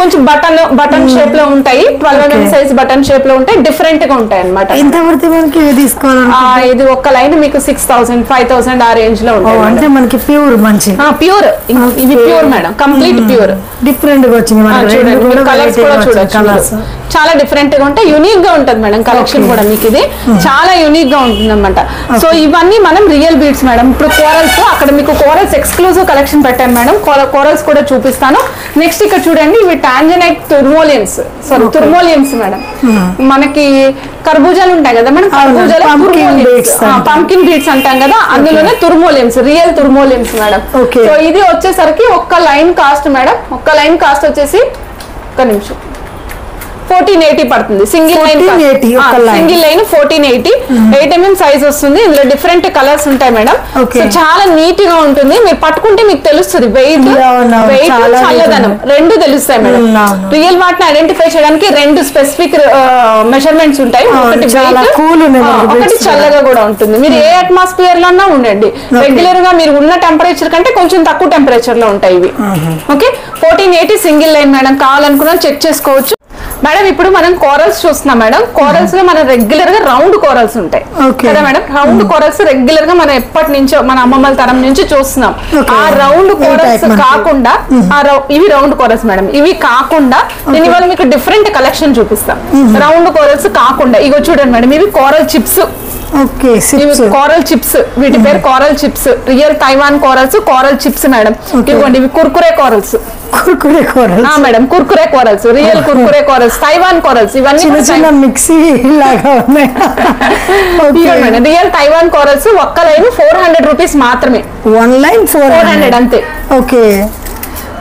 కొంచెం బటన్ షేప్ లో ఉంటాయి. 12mm సైజ్ బటన్ షేప్ లో ఉంటాయి. డిఫరెంట్ గా ఉంటాయి అనమాట. ఇది ఒక్క లైన్ మీకు 6000 5000 ఆ రేంజ్ లో ఉంటాయి. అంటే మనకి ప్యూర్ మంచి ప్యూర్. ఇవి pure madam, complete pure. Different గా వచ్చింది. కలర్స్ కూడా చూడొచ్చు, చాలా డిఫరెంట్ గా ఉంటాయి. యూనిక్ గా ఉంటది మేడం కలెక్షన్ కూడా. మీకు ఇది చాలా యూనిక్ గా ఉంటుంది అనమాట. సో ఇవన్నీ మనం రియల్ బీడ్స్ మేడం. ఇప్పుడు కోరల్స్, అక్కడ మీకు కోరల్స్ ఎక్స్క్లూజివ్ కలెక్షన్ పెట్టాను మేడం. కోరల్స్ కూడా చూపిస్తాను. నెక్స్ట్ ఇక్కడ చూడండి, ఇవి టాంజనైట్ తుర్మోలియన్స్ మేడం. మనకి కర్బూజాలు ఉంటాయి కదా మేడం, కర్బూజాలు పంకిన్ బీడ్స్ అంటాం కదా, అందులోనే తుర్మోలియన్స్, రియల్ తుర్మోలియన్స్ మేడం. సో ఇది వచ్చేసరికి ఒక్క లైన్ కాస్ట్ మేడం. ఒక్క లైన్ కాస్ట్ వచ్చేసి ఒక్క నిమిషం 1480 పడుతుంది. Single line 1480. 8mm సైజ్ వస్తుంది. ఇందులో డిఫరెంట్ కలర్స్ ఉంటాయి మేడం. సో చాలా నీట్ గా ఉంటుంది. మీరు పట్టుకుంటే మీకు తెలుస్తుంది వెయిట్ చల్లదనం రెండు తెలుస్తాయి మేడం. రియల్ వాటిని ఐడెంటిఫై చేయడానికి రెండు స్పెసిఫిక్ మెజర్మెంట్స్ ఉంటాయి. ఒకటి ఒకటి చల్లగా కూడా ఉంటుంది. మీరు ఏ అట్మాస్ఫియర్ లో అన్నా ఉండండి. రెగ్యులర్ గా మీరు ఉన్న టెంపరేచర్ కంటే కొంచెం తక్కువ టెంపరేచర్ లో ఉంటాయి ఇవి. ఓకే. 1480 single line madam. కావాలనుకున్నా చెక్ చేసుకోవచ్చు మేడం. ఇప్పుడు మనం కోరల్స్ చూస్తున్నాం మేడం. కోరల్స్ లో మన రెగ్యులర్ గా రౌండ్ కోరల్స్ ఉంటాయి కదా మేడం. రౌండ్ కోరల్స్ రెగ్యులర్ గా మనం ఎప్పటి నుంచో మన అమ్మమ్మల తరం నుంచి చూస్తున్నాం. ఆ రౌండ్ కోరల్స్ కాకుండా ఇవి రౌండ్ కోరల్స్ మేడం. ఇవి కాకుండా నేను ఇవాళ మీకు డిఫరెంట్ కలెక్షన్ చూపిస్తాం. రౌండ్ కోరల్స్ కాకుండా ఇగో చూడండి మేడం, ఇవి కోరల్ చిప్స్. కోరల్ చిప్స్, వీటి పేరు coral chips. Real Taiwan corals, coral chips madam. ఇవ్వండి, ఇవి Kurkure corals madam. Kurkure corals, real Kurkure corals, Taiwan corals. ఇవన్నీ మిక్సీ లాగా మేడం. Real Taiwan corals. ఒక్క లైన్ 400 రూపీస్ మాత్రమే. 1 లైన్ 400 అంతే. ఓకే.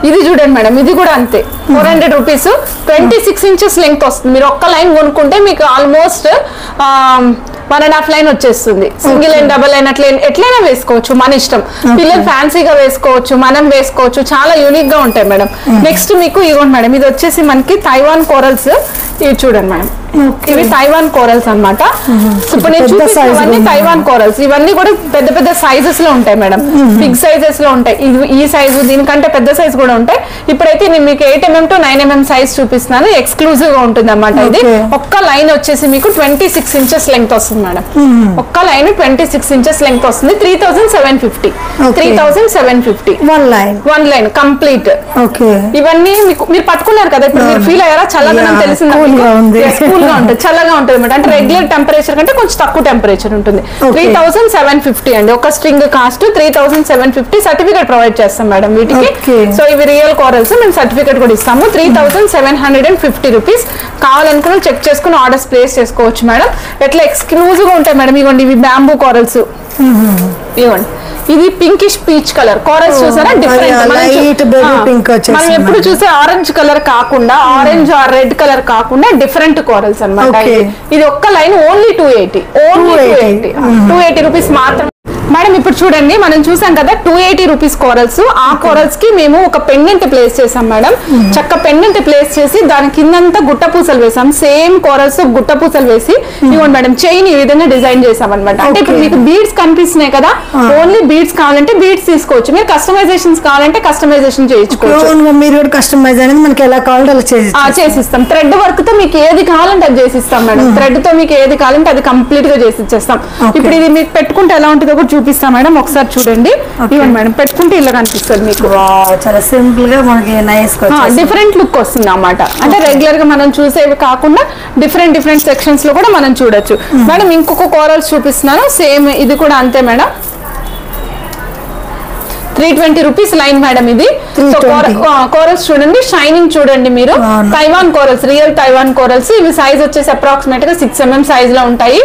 ఇది చూడండి మేడం, ఇది కూడా అంతే 400 రూపీస్. 26 ఇంచెస్ లెంగ్త్ వస్తుంది. మీరు ఒక్క లైన్ కొనుక్కుంటే మీకు ఆల్మోస్ట్ 1.5 లైన్ వచ్చేస్తుంది. సింగిల్ లైన్, డబుల్ లైన్ అట్లా ఎట్లయినా వేసుకోవచ్చు, మన ఇష్టం. పిల్లలు ఫ్యాన్సీగా వేసుకోవచ్చు, మనం వేసుకోవచ్చు. చాలా యూనిక్ గా ఉంటాయి మేడం. నెక్స్ట్ మీకు ఇవ్వండి మేడం, ఇది వచ్చేసి మనకి తైవాన్ కోరల్స్. ఇవి చూడండి మేడం, ఇవి తైవాన్ కోరల్స్ అనమాట. ఇప్పుడు నేను చూపిస్తున్నవన్నీ తైవాన్ కోరల్స్. ఇవన్నీ కూడా పెద్ద పెద్ద సైజెస్ లో ఉంటాయి మేడం. బిగ్ సైజెస్ లో ఉంటాయి. ఈ సైజు, దీనికంటే పెద్ద సైజ్ కూడా ఉంటాయి. ఇప్పుడైతే నేను మీకు 8mm to 9mm సైజ్ చూపిస్తున్నాను. ఎక్స్క్లూజివ్ గా ఉంటుంది అన్నమాట. ఇది ఒక్క లైన్ వచ్చేసి మీకు 26 ఇంచెస్ లెంగ్త్ వస్తుంది మేడం. ఒక్క లైన్ 26 ఇంచెస్ లెంగ్త్ వస్తుంది. 3750. 3750 వన్ లైన్ కంప్లీట్. ఇవన్నీ మీరు పట్టుకున్నారు కదా, ఇప్పుడు మీరు ఫీల్ అయ్యారా? చల్లదనం తెలిసిందా? కూల్ గా ఉంటుంది, చల్లగా ఉంటుంది మేడం. అంటే రెగ్యులర్ టెంపరేచర్ కంటే కొంచెం తక్కువ టెంపరేచర్ ఉంటుంది. 3750 అండి. ఒక స్ట్రింగ్ కాస్ట్ 3750. సర్టిఫికేట్ ప్రొవైడ్ చేస్తాం మేడం వీటికి. సో ఇవి రియల్ కోరల్స్, మేము సర్టిఫికేట్ కూడా ఇస్తాము. 3750 రూపీస్. కావాలనుకున్న చెక్ చేసుకుని ఆర్డర్స్ ప్లేస్ చేసుకోవచ్చు మేడం. ఎట్లా ఎక్స్క్లూజివ్ గా ఉంటాయి మేడం. ఇవ్వండి, ఇవి బ్యాంబూ కోరల్స్. ఇవ్వండి, ఇది పింకిష్ పీచ్ కలర్ కోరల్స్ చూసారా డిఫరెంట్ లైట్ బేబీ పింక్ వచ్చేసి మనం ఎప్పుడు చూసే ఆరెంజ్ కలర్ కాకుండా ఆరెంజ్ ఆర్ రెడ్ కలర్ కాకుండా డిఫరెంట్ కోరల్స్ అన్నమాట ఇది ఒక్క లైన్ ఓన్లీ 280 రూపీస్ మాత్రం మేడం ఇప్పుడు చూడండి మనం చూసాం కదా 280 రూపీస్ కోరల్స్ ఆ కోరల్స్ కి మేము ఒక పెండెంట్ ప్లేస్ చేసాం మేడం చక్క పెండెంట్ ప్లేస్ చేసి దాని కిందంతా గుట్ట పూసలు వేసాం సేమ్ కోరల్స్ గుట్ట పూసలు వేసి ఇవ్వండి మేడం చైన్ ఈ విధంగా డిజైన్ చేసాం అనమాట అంటే ఇప్పుడు మీకు బీడ్స్ కనిపిస్తున్నాయి కదా ఓన్లీ బీడ్స్ కావాలంటే బీడ్స్ తీసుకోవచ్చు మీరు కస్టమైజేషన్స్ కావాలంటే కస్టమైజేషన్ చేయించుకోవచ్చు మీరు కస్టమైజ్ అనేది మనకి ఎలా కావాలంటే అలా చేసిస్తాం థ్రెడ్ వర్క్ తో మీకు ఏది కావాలంటే అది చేసిస్తాం మేడం థ్రెడ్ తో మీకు ఏది కావాలంటే అది కంప్లీట్ గా చేసి ఇచ్చేస్తాం ఇప్పుడు ఇది మీకు పెట్టుకుంటే ఎలా ఉంటుందో కూడా చూపిస్తాం మేడం ఒకసారి చూడండి ఇవ్వండి మేడం పెట్టుకుంటే ఇలా కనిపిస్తుంది మీకు చాలా సింపుల్ గా మనకి నైస్ డిఫరెంట్ లుక్ వస్తుంది అన్నమాట అంటే రెగ్యులర్ గా మనం చూసేవి కాకుండా డిఫరెంట్ సెక్షన్స్ లో కూడా మనం చూడొచ్చు మేడం ఇంకొక కోరల్స్ చూపిస్తున్నాను సేమ్ ఇది కూడా అంతే మేడం 320 రూపీస్ లైన్ మేడం ఇది కోరల్స్ చూడండి షైనింగ్ చూడండి మీరు Taiwan corals real Taiwan corals ఇవి సైజ్ వచ్చేసి అప్రాక్సిమేట్ గా 6 mm సైజ్ లో ఉంటాయి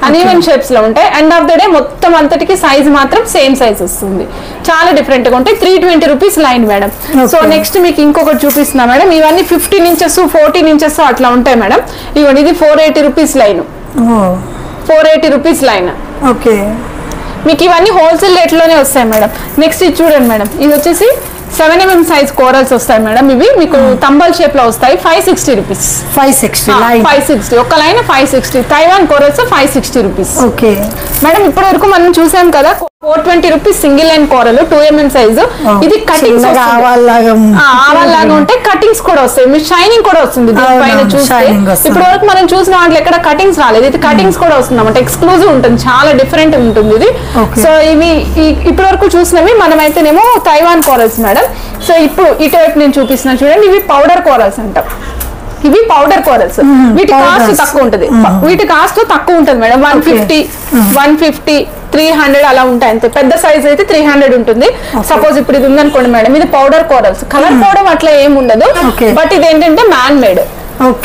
అన్ఈవెన్ షేప్స్ లో ఉంటాయి ఎండ్ ఆఫ్ ద డే మొత్తం అంతటికి సైజ్ మాత్రం సేమ్ సైజ్ వస్తుంది చాలా డిఫరెంట్ గా ఉంటాయి 320 rupees line madam so next మీకు ఇంకొకటి చూపిస్తున్నా మేడం ఇవన్నీ 15 ఇంచెస్ 14 ఇంచెస్ అట్లా ఉంటాయి మేడం ఇవ్వండి ఇది 480 rupees line 480 rupees line okay మీకు ఇవన్నీ హోల్సేల్ రేట్ లోనే వస్తాయి మేడం నెక్స్ట్ ఇది చూడండి మేడం ఇది వచ్చేసి 7 mm సైజ్ కోరల్స్ వస్తాయి మేడం ఇవి మీకు తంబల్ షేప్ లో వస్తాయి 560 రూపీస్ 560 ఒక line 560 Taiwan corals 560 rupees okay madam ఇప్పటి వరకు మనం చూసాం కదా 420 rupees single line coral 2 mm size ఇది కటింగ్స్ ఆవాల్లాగా ఉంటే కటింగ్స్ కూడా వస్తాయి మీకు షైనింగ్ కూడా వస్తుంది దీనిపైన చూస్తే ఇప్పటి వరకు మనం చూసిన వాటిలో ఎక్కడ కటింగ్స్ రాలేదు ఇది కటింగ్స్ కూడా వస్తుంది అన్నమాట ఎక్స్క్లూజివ్ ఉంటుంది చాలా డిఫరెంట్ ఉంటుంది ఇది సో ఇవి ఇప్పటి వరకు చూసినవి మనమైతేనేమో తైవాన్ కోరల్స్ మేడం సో ఇప్పుడు ఇటువైపు నేను చూపిస్తున్నా చూడండి ఇవి పౌడర్ కోరల్స్ అంటాం ఇవి పౌడర్ కోరల్స్ వీటి కాస్ట్ తక్కువ ఉంటుంది మేడం 150 300 అలా ఉంటాయి అంతే పెద్ద సైజ్ అయితే 300 ఉంటుంది సపోజ్ ఇప్పుడు ఇది ఉందనుకోండి మేడం ఇది పౌడర్ కోరల్స్ కలర్ పోవడం అట్లా ఏమి ఉండదు బట్ ఇది ఏంటంటే మ్యాన్ మేడ్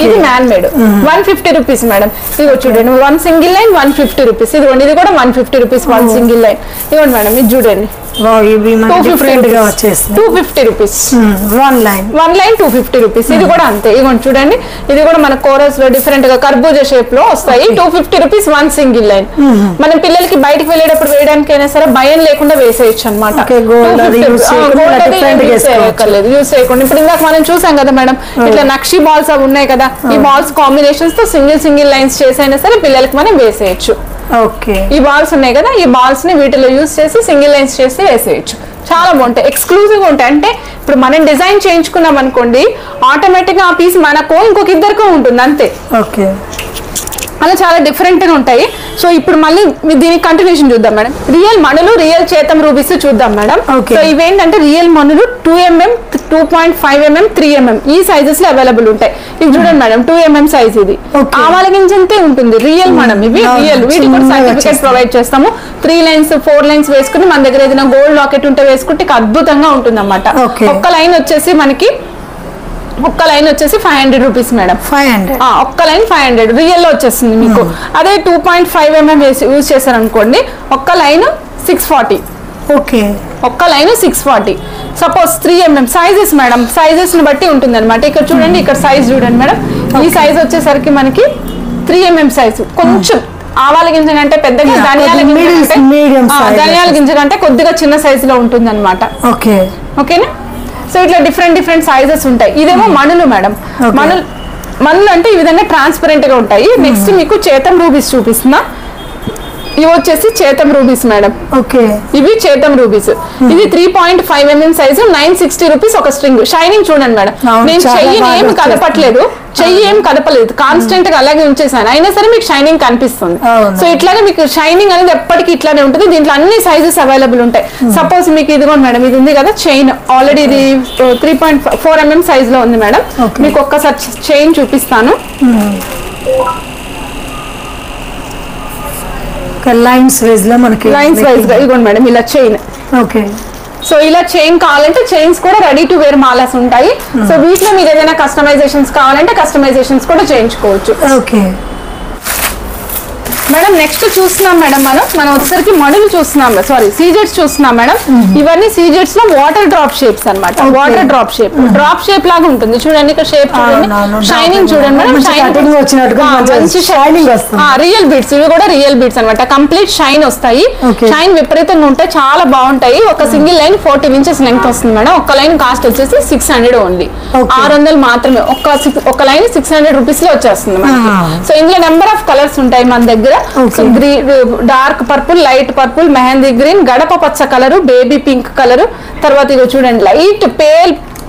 ఇది మ్యాన్ మేడ్ 150 రూపీస్ మేడం ఇది చూడండి 1 సింగిల్ లైన్ 150 రూపీస్ ఇదిగోండి ఇది కూడా 150 రూపీస్ 1 సింగిల్ లైన్ ఇదిగోండి మేడం ఇది చూడండి 250 రూపీస్ 1 లైన్ 250 రూపీస్ ఇది కూడా అంతే ఇదిగోండి చూడండి ఇది కూడా మన కోరల్స్ లో డిఫరెంట్ గా కర్బూజా షేప్ లో వస్తాయి 250 రూపీస్ 1 సింగిల్ లైన్ మనం పిల్లలకి బయటకు వెళ్ళేటప్పుడు వేయడానికైనా సరే భయం లేకుండా వేసేయచ్చు అనమాట యూస్ చేయకుండా ఇప్పుడు ఇందాక మనం చూసాం కదా మేడం ఇట్లా నక్షి బాల్స్ అవి ఉన్నాయి కదా ఈ బాల్స్ కాంబినేషన్స్ తో సింగిల్ లైన్స్ చేసైనా సరే పిల్లలకి మనం వేసేయచ్చు ఈ బాల్స్ ఉన్నాయి కదా ఈ బాల్స్ ని వీటిలో యూస్ చేసి సింగిల్ లైన్స్ చేసి వేసేయచ్చు చాలా బాగుంటాయి ఎక్స్క్లూజివ్ గా ఉంటాయి అంటే ఇప్పుడు మనం డిజైన్ చేయించుకున్నాం అనుకోండి ఆటోమేటిక్ గా ఆ పీస్ మనకో ఇంకొక ఇద్దరికో ఉంటుంది అంతే అలా చాలా డిఫరెంట్ గా ఉంటాయి సో ఇప్పుడు మళ్ళీ దీనికి కంటిన్యూషన్ చూద్దాం మేడం రియల్ మణులు రియల్ చేతం రూబీస్ చూద్దాం మేడం సో ఇవేంటంటే రియల్ మణులు 2 mm 2.5 mm 3 mm ఈ సైజెస్ లో అవైలబుల్ ఉంటాయి ఇది చూడండి మేడం 2 mm సైజ్ ఇది ఆవాల గింజంతే ఉంటుంది రియల్ మనం ఇవి రియల్ వీటికి కూడా సర్టిఫికేట్ ప్రొవైడ్ చేస్తాము 3 లైన్స్ 4 లైన్స్ వేసుకుని మన దగ్గర ఏదైనా గోల్డ్ లాకెట్ ఉంటే వేసుకుంటే అద్భుతంగా ఉంటుంది అన్నమాట ఒక్క లైన్ వచ్చేసి మనకి 500 రూపీస్ మేడం ఒక్క లైన్ 500 రియల్ లో వచ్చేస్తుంది మీకు అదే 2.5 mm యూజ్ చేశారు అనుకోండి ఒక్క లైన్ 640 ఒక్క line 640 suppose 3 mm sizes madam sizes ని బట్టి ఉంటుంది అనమాట ఇక్కడ చూడండి ఇక్కడ సైజ్ చూడండి మేడం ఈ సైజ్ వచ్చేసరికి మనకి 3 mm సైజు కొంచెం ఆవాల గింజ అంటే పెద్దగా ధనియాల గింజ అంటే కొద్దిగా చిన్న సైజు లో ఉంటుంది అనమాట ఓకేనా సో ఇట్లా డిఫరెంట్ సైజెస్ ఉంటాయి ఇదేమో మణులు మేడం మణులు అంటే ఈ విధంగా ట్రాన్స్పరెంట్ గా ఉంటాయి నెక్స్ట్ మీకు చేతం రూబీస్ చూపిస్తున్నా ఇవి వచ్చేసి చేతం రూబీస్ మేడం ఇవి చేతం రూబీస్ ఇది 3.5 mm సైజు 960 రూపీస్ ఒక స్ట్రింగ్ షైనింగ్ చూడండి మేడం నేను చెయ్యిని ఏమి కదపట్లేదు చెయ్యి ఏం కదపలేదు కాన్స్టెంట్ గా అలాగే ఉంచేసాను అయినా సరే మీకు షైనింగ్ కనిపిస్తుంది సో ఇట్లానే మీకు షైనింగ్ అనేది ఎప్పటికీ ఇట్లానే ఉంటుంది దీంట్లో అన్ని సైజెస్ అవైలబుల్ ఉంటాయి సపోజ్ మీకు ఇదిగోండి మేడం ఇది ఉంది కదా చైన్ ఆల్రెడీ ఇది 3.4 mm సైజ్ లో ఉంది మేడం మీకు ఒక్కసారి చైన్ చూపిస్తాను లైన్స్ వైజ్ లో మనకి లైన్స్ వైజ్ గా ఇదిగోండి మేడం ఇలా చైన్ సో ఇలా చైన్ కావాలంటే చైన్స్ కూడా రెడీ టు వేర్ మాలాస్ ఉంటాయి సో వీటిలో మీరు ఏదైనా కస్టమైజేషన్స్ కావాలంటే కస్టమైజేషన్స్ కూడా చేయించుకోవచ్చు మేడం నెక్స్ట్ చూస్తున్నాం మేడం మనం వచ్చేసరికి మణులు చూస్తున్నాం, సారీ సీజెట్స్ చూస్తున్నాం మేడం. ఇవన్నీ సీజెట్స్ లో వాటర్ డ్రాప్ షేప్స్ అన్నమాట. వాటర్ డ్రాప్ షేప్ లాగా ఉంటుంది చూడండి. ఇక్కడ షేప్ చూడండి, షైనింగ్ చూడండి మేడం, రియల్ బీడ్స్. ఇవి కూడా రియల్ బీడ్స్ అన్నమాట. కంప్లీట్ షైన్ వస్తాయి, షైన్ విపరీతంగా ఉంటాయి, చాలా బాగుంటాయి. ఒక సింగిల్ లైన్ 14 ఇంచెస్ లెంగ్త్ వస్తుంది మేడం. ఒక లైన్ కాస్ట్ వచ్చేసి 600 ఓన్లీ, 600 మాత్రమే. ఒక లైన్ 600 రూపీస్ లో వచ్చేస్తుంది మనకి. సో ఇందులో నెంబర్ ఆఫ్ కలర్స్ ఉంటాయి మన దగ్గర. Dark purple, light purple, mehndi green, గడప పచ్చ కలరు, బేబీ పింక్ కలరు, తర్వాత ఇవి చూడండి లైట్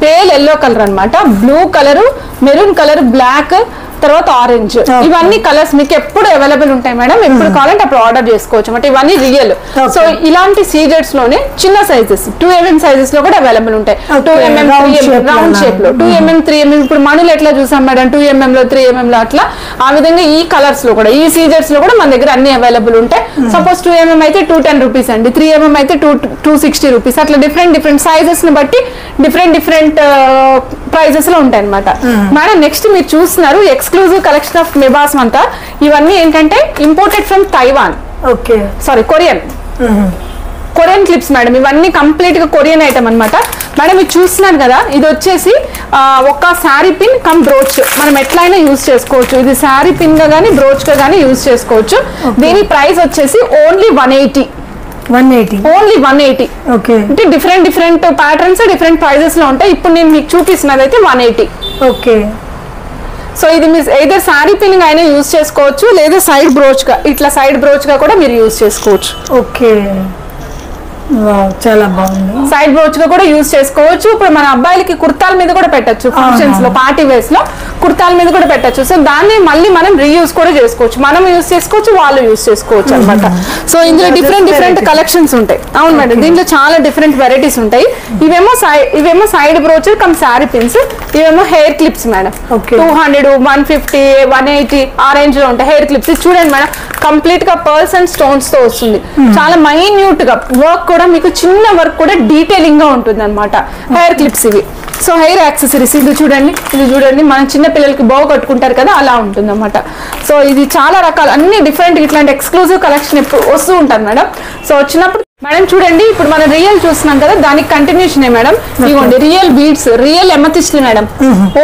పేల్ ఎల్లో కలర్ అన్నమాట, blue colour, maroon colour, black, తర్వాత ఆరెంజ్. ఇవన్నీ కలర్స్ మీకు ఎప్పుడు అవైలబుల్ ఉంటాయి మేడం. ఎప్పుడు కావాలంటే అప్పుడు ఆర్డర్ చేసుకోవచ్చు అన్నమాట. ఇవన్నీ రియల్. సో ఇలాంటి సీజెట్స్ లోనే చిన్న సైజెస్ 2mm సైజెస్ లో కూడా అవైలబుల్ ఉంటాయి. 2mm, 3mm రౌండ్ షేప్ లో 2mm, 3mm. ఇప్పుడు మణులు ఎట్లా చూసాం మేడం, 2mm లో 3mm లో అట్లా. ఆ విధంగా ఈ కలర్స్ లో కూడా, ఈ సీజెట్స్ లో కూడా మన దగ్గర అన్ని అవైలబుల్ ఉంటాయి. సపోజ్ 2mm అయితే 210 రూపీస్ అండి, 3mm అయితే 260 రూపీస్. అట్లా డిఫరెంట్ సైజెస్ ని బట్టి డిఫరెంట్ ప్రైజెస్ లో ఉంటాయి అనమాట మేడం. నెక్స్ట్ మీరు చూస్తున్నారు ఎక్స్క్లూజివ్ కలెక్షన్ ఆఫ్ మిబాస్ అంతా. ఇవన్నీ ఏంటంటే imported from Taiwan, sorry Korean clips madam. ఇవన్నీ కంప్లీట్ గా కొరియన్ ఐటమ్ అనమాట మేడం. ఇది చూస్తున్నారు కదా, ఇది వచ్చేసి ఒక శారీ పిన్ కమ్ బ్రోచ్. మనం ఎట్లయినా యూజ్ చేసుకోవచ్చు. ఇది శారీ పిన్ గా కానీ బ్రోచ్ గా కానీ యూజ్ చేసుకోవచ్చు. దీని ప్రైస్ వచ్చేసి ఓన్లీ 180. ఓన్లీ 180. అంటే డిఫరెంట్ ప్యాటర్న్స్ డిఫరెంట్ ప్రైజెస్ లో ఉంటాయి. ఇప్పుడు నేను మీకు చూపిస్తున్నది అయితే 180. సో ఇది మీరు ఏదో శారీ పిన్ అయినా యూజ్ చేసుకోవచ్చు, లేదా సైడ్ బ్రోచ్ గా, ఇట్లా సైడ్ బ్రోచ్ గా కూడా మీరు యూజ్ చేసుకోవచ్చు. చాలా బాగుంది. సైడ్ బ్రోచ్ గా కూడా యూజ్ చేసుకోవచ్చు. ఇప్పుడు మన అబ్బాయిలకి కుర్తాల మీద కూడా పెట్టచ్చు, ఫంక్షన్స్ లో పార్టీ వేర్స్ లో కుర్తాల మీద కూడా పెట్టచ్చు. సో దాన్ని మళ్ళీ మనం రీయూజ్ కూడా చేసుకోవచ్చు, మనం యూజ్ చేసుకోవచ్చు, వాళ్ళు యూజ్ చేసుకోవచ్చు అనమాట. సో ఇందులో డిఫరెంట్ కలెక్షన్స్ ఉంటాయి. అవును మేడం, దీంట్లో చాలా డిఫరెంట్ వెరైటీస్ ఉంటాయి. ఇవేమో side brooch come sari pins, ఇవేమో హెయిర్ క్లిప్స్ మేడం. 200, 150, 180 ఆ రేంజ్ లో ఉంటాయి హెయిర్ క్లిప్స్. చూడండి మేడం, కంప్లీట్ గా పర్ల్స్ అండ్ స్టోన్స్ తో వస్తుంది. చాలా మైన్యూట్ గా వర్క్ కూడా, మీకు చిన్న వర్క్ కూడా డీటెయిలింగ్ గా ఉంటుంది అనమాట హెయిర్ క్లిప్స్ ఇవి. సో హెయిర్ యాక్సెసరీస్ ఇది చూడండి మన చిన్న పిల్లలకి బాగా కట్టుకుంటారు కదా, అలా ఉంటుంది అనమాట. సో ఇది చాలా రకాల అన్ని డిఫరెంట్ ఇట్లాంటి ఎక్స్క్లూజివ్ కలెక్షన్ ఎప్పుడు వస్తూ ఉంటారు మేడం. సో వచ్చినప్పుడు మేడం చూడండి, ఇప్పుడు మనం రియల్ చూస్తున్నాం కదా, దానికి కంటిన్యూషన్ మేడం. ఇవ్వండి రియల్ బీడ్స్, రియల్ ఎమతిస్ట్లు మేడం.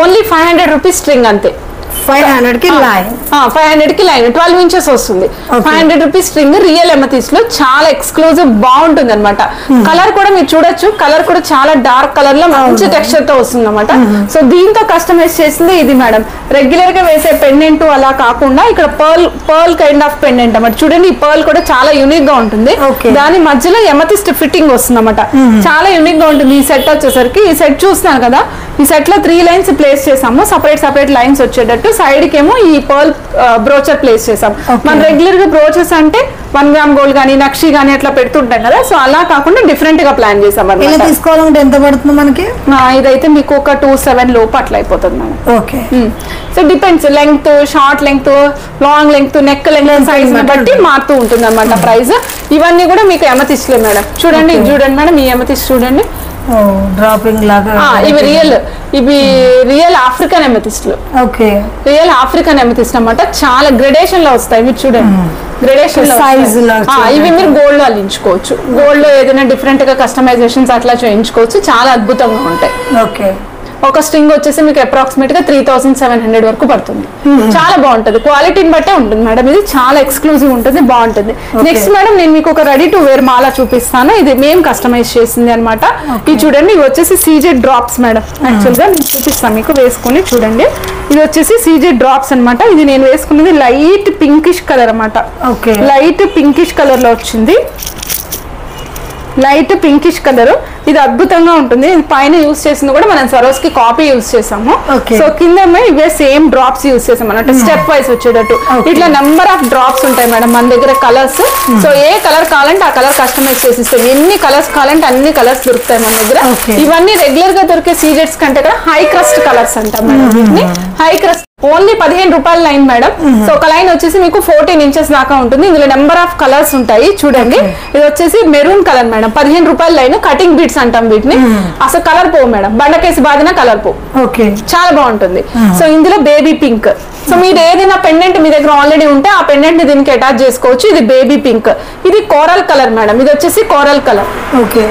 ఓన్లీ 500 రూపీస్ స్ట్రింగ్ అంతే. 500 కి లైన్ 12 ఇంచెస్ వస్తుంది. 500 రూపీస్ స్ట్రింగ్ రియల్ ఎమతిస్ లో చాలా ఎక్స్క్లూజివ్ బాగుంటుంది అనమాట. కలర్ కూడా మీరు చూడొచ్చు, కలర్ కూడా చాలా డార్క్ కలర్ లో మంచి టెక్స్చర్ తో వస్తుంది అనమాట. సో దీంతో కస్టమైజ్ చేసింది ఇది మేడం. రెగ్యులర్ గా వేసే పెండెంట్ అలా కాకుండా ఇక్కడ పర్ల్ కైండ్ ఆఫ్ పెండెంట్ అన్నమాట. చూడండి ఈ పర్ల్ కూడా చాలా యూనిక్ గా ఉంటుంది. దాని మధ్యలో ఎమతిస్ట్ ఫిట్టింగ్ వస్తుంది అనమాట. చాలా యూనిక్ గా ఉంటుంది ఈ సెట్ వచ్చేసరికి. ఈ సెట్ చూస్తున్నాను కదా, ఈ సెట్ లో 3 లైన్స్ ప్లేస్ చేసాము, సపరేట్ లైన్స్ వచ్చేటట్టు. సైడ్ కి ఏమో ఈ పర్ల్ బ్రోచర్ ప్లేస్ చేసాం. మన రెగ్యులర్ గా బ్రోచర్స్ అంటే 1 గ్రామ్ గోల్డ్ గానీ, నక్షి గానీ అట్లా పెడుతుంటాం కదా. సో అలా కాకుండా డిఫరెంట్ గా ప్లాన్ చేసాం. తీసుకోవాలంటే ఎంత పడుతుంది మనకి? ఇదైతే మీకు ఒక 27 లోపు అట్లా అయిపోతుంది madam. So depends, length, short length, long length, neck length, size బట్టి మారుతూ ఉంటుంది అనమాట ప్రైస్. ఇవన్నీ కూడా మీకు ఎమతిస్ట్లే మేడం. చూడండి మేడం, ఈ ఎమతిస్ట్ చూడండి, డ్రాపింగ్ లాగా. ఇవి రియల్ ఆఫ్రికన్ ఎమతిస్ట్లు. రియల్ ఆఫ్రికన్ ఎమతిస్ట్ అన్నమాట. చాలా గ్రెడేషన్ లో వస్తాయి, మీరు చూడండి గ్రెడేషన్ సైజ్. ఇవి మీరు గోల్డ్ లో అల్లించుకోవచ్చు, గోల్డ్ లో ఏదైనా డిఫరెంట్ గా కస్టమైజేషన్స్ అట్లా చేయించుకోవచ్చు. చాలా అద్భుతంగా ఉంటాయి. ఒక స్ట్రింగ్ వచ్చేసి మీకు అప్రాక్సిమేట్ గా 3700 వరకు పడుతుంది. చాలా బాగుంటుంది, క్వాలిటీని బట్టే ఉంటుంది మేడం. ఇది చాలా ఎక్స్క్లూజివ్ ఉంటుంది, బాగుంటుంది. నెక్స్ట్ మేడం నేను మీకు ఒక రెడీ టు వేర్ మాల చూపిస్తాను. ఇది మేము కస్టమైజ్ చేసింది అనమాట. ఇది చూడండి, ఇవి వచ్చేసి సీజెడ్ డ్రాప్స్ మేడం. యాక్చువల్ గా నేను చూపిస్తాను మీకు, వేసుకుని చూడండి. ఇది వచ్చేసి సీజెడ్ డ్రాప్స్ అనమాట. ఇది నేను వేసుకున్నది లైట్ పింకిష్ కలర్ అనమాట. లైట్ పింకిష్ కలర్ లో వచ్చింది, లైట్ పింకిష్ కలర్. ఇది అద్భుతంగా ఉంటుంది. ఇది పైన యూస్ చేసింది కూడా మనం సరోస్ కి కాపీ యూస్ చేసాము. సో కింద ఇవే సేమ్ డ్రాప్స్ యూస్ చేసాం అన్నట్టు, స్టెప్ వైస్ వచ్చేటట్టు. ఇట్లా నెంబర్ ఆఫ్ డ్రాప్స్ ఉంటాయి మేడం మన దగ్గర, కలర్స్. సో ఏ కలర్ కావాలంటే ఆ కలర్ కస్టమైజ్ చేసి ఇస్తాం. ఎన్ని కలర్స్ కావాలంటే అన్ని కలర్స్ దొరుకుతాయి మన దగ్గర. ఇవన్నీ రెగ్యులర్ గా దొరికే సీజెట్స్ కంటే కూడా హై క్రస్ట్ కలర్స్ అంటాం మేడం. హై క్రస్ట్ ఓన్లీ 15 రూపాయల లైన్ మేడం. సో ఒక లైన్ వచ్చేసి మీకు 14 ఇంచెస్ దాకా ఉంటుంది. ఇందులో నెంబర్ ఆఫ్ కలర్స్ ఉంటాయి చూడండి. ఇది వచ్చేసి మెరూన్ కలర్ మేడం, 15 రూపాయల లైన్. కటింగ్ బీడ్స్ అంటాం వీటిని. అసలు కలర్ పోవు మేడం, బండకేసి బాదిన కలర్ పోవు. చాలా బాగుంటుంది. సో ఇందులో బేబీ పింక్. సో మీరు ఏదైనా పెండెంట్ మీ దగ్గర ఆల్రెడీ ఉంటే ఆ పెండెంట్ ని దీనికి అటాచ్ చేసుకోవచ్చు. ఇది బేబీ పింక్. ఇది కోరల్ కలర్ మేడం. ఇది వచ్చేసి కోరల్ కలర్. ఓకే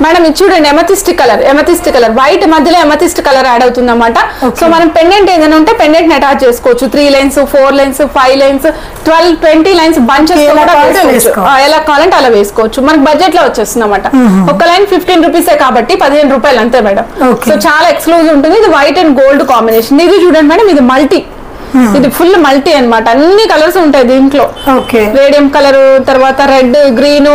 మేడం ఇది చూడండి, ఎమతిస్ట్ కలర్ వైట్ మధ్యలో ఎమతిస్ట్ కలర్ యాడ్ అవుతుంది అన్నమాట. సో మనం పెండెంట్ ఏదైనా ఉంటే పెండెంట్ ని అటాచ్ చేసుకోవచ్చు. 3 lines, 4 lines, 5 lines, 12, 20 lines bunches ఎలా కావాలంటే అలా వేసుకోవచ్చు. మనకి బడ్జెట్ లో వచ్చేస్తుంది అన్నమాట. ఒక లైన్ 15 రూపీసే కాబట్టి 15 రూపాయలు అంతే మేడం. సో చాలా ఎక్స్క్లూజివ్ ఉంటుంది. ఇది వైట్ అండ్ గోల్డ్ కాంబినేషన్. ఇది చూడండి మేడం, ఇది మల్టీ, ఇది ఫుల్ మల్టీ అన్నమాట. అన్ని కలర్స్ ఉంటాయి దీంట్లో. రేడియం కలర్, తర్వాత రెడ్, గ్రీన్,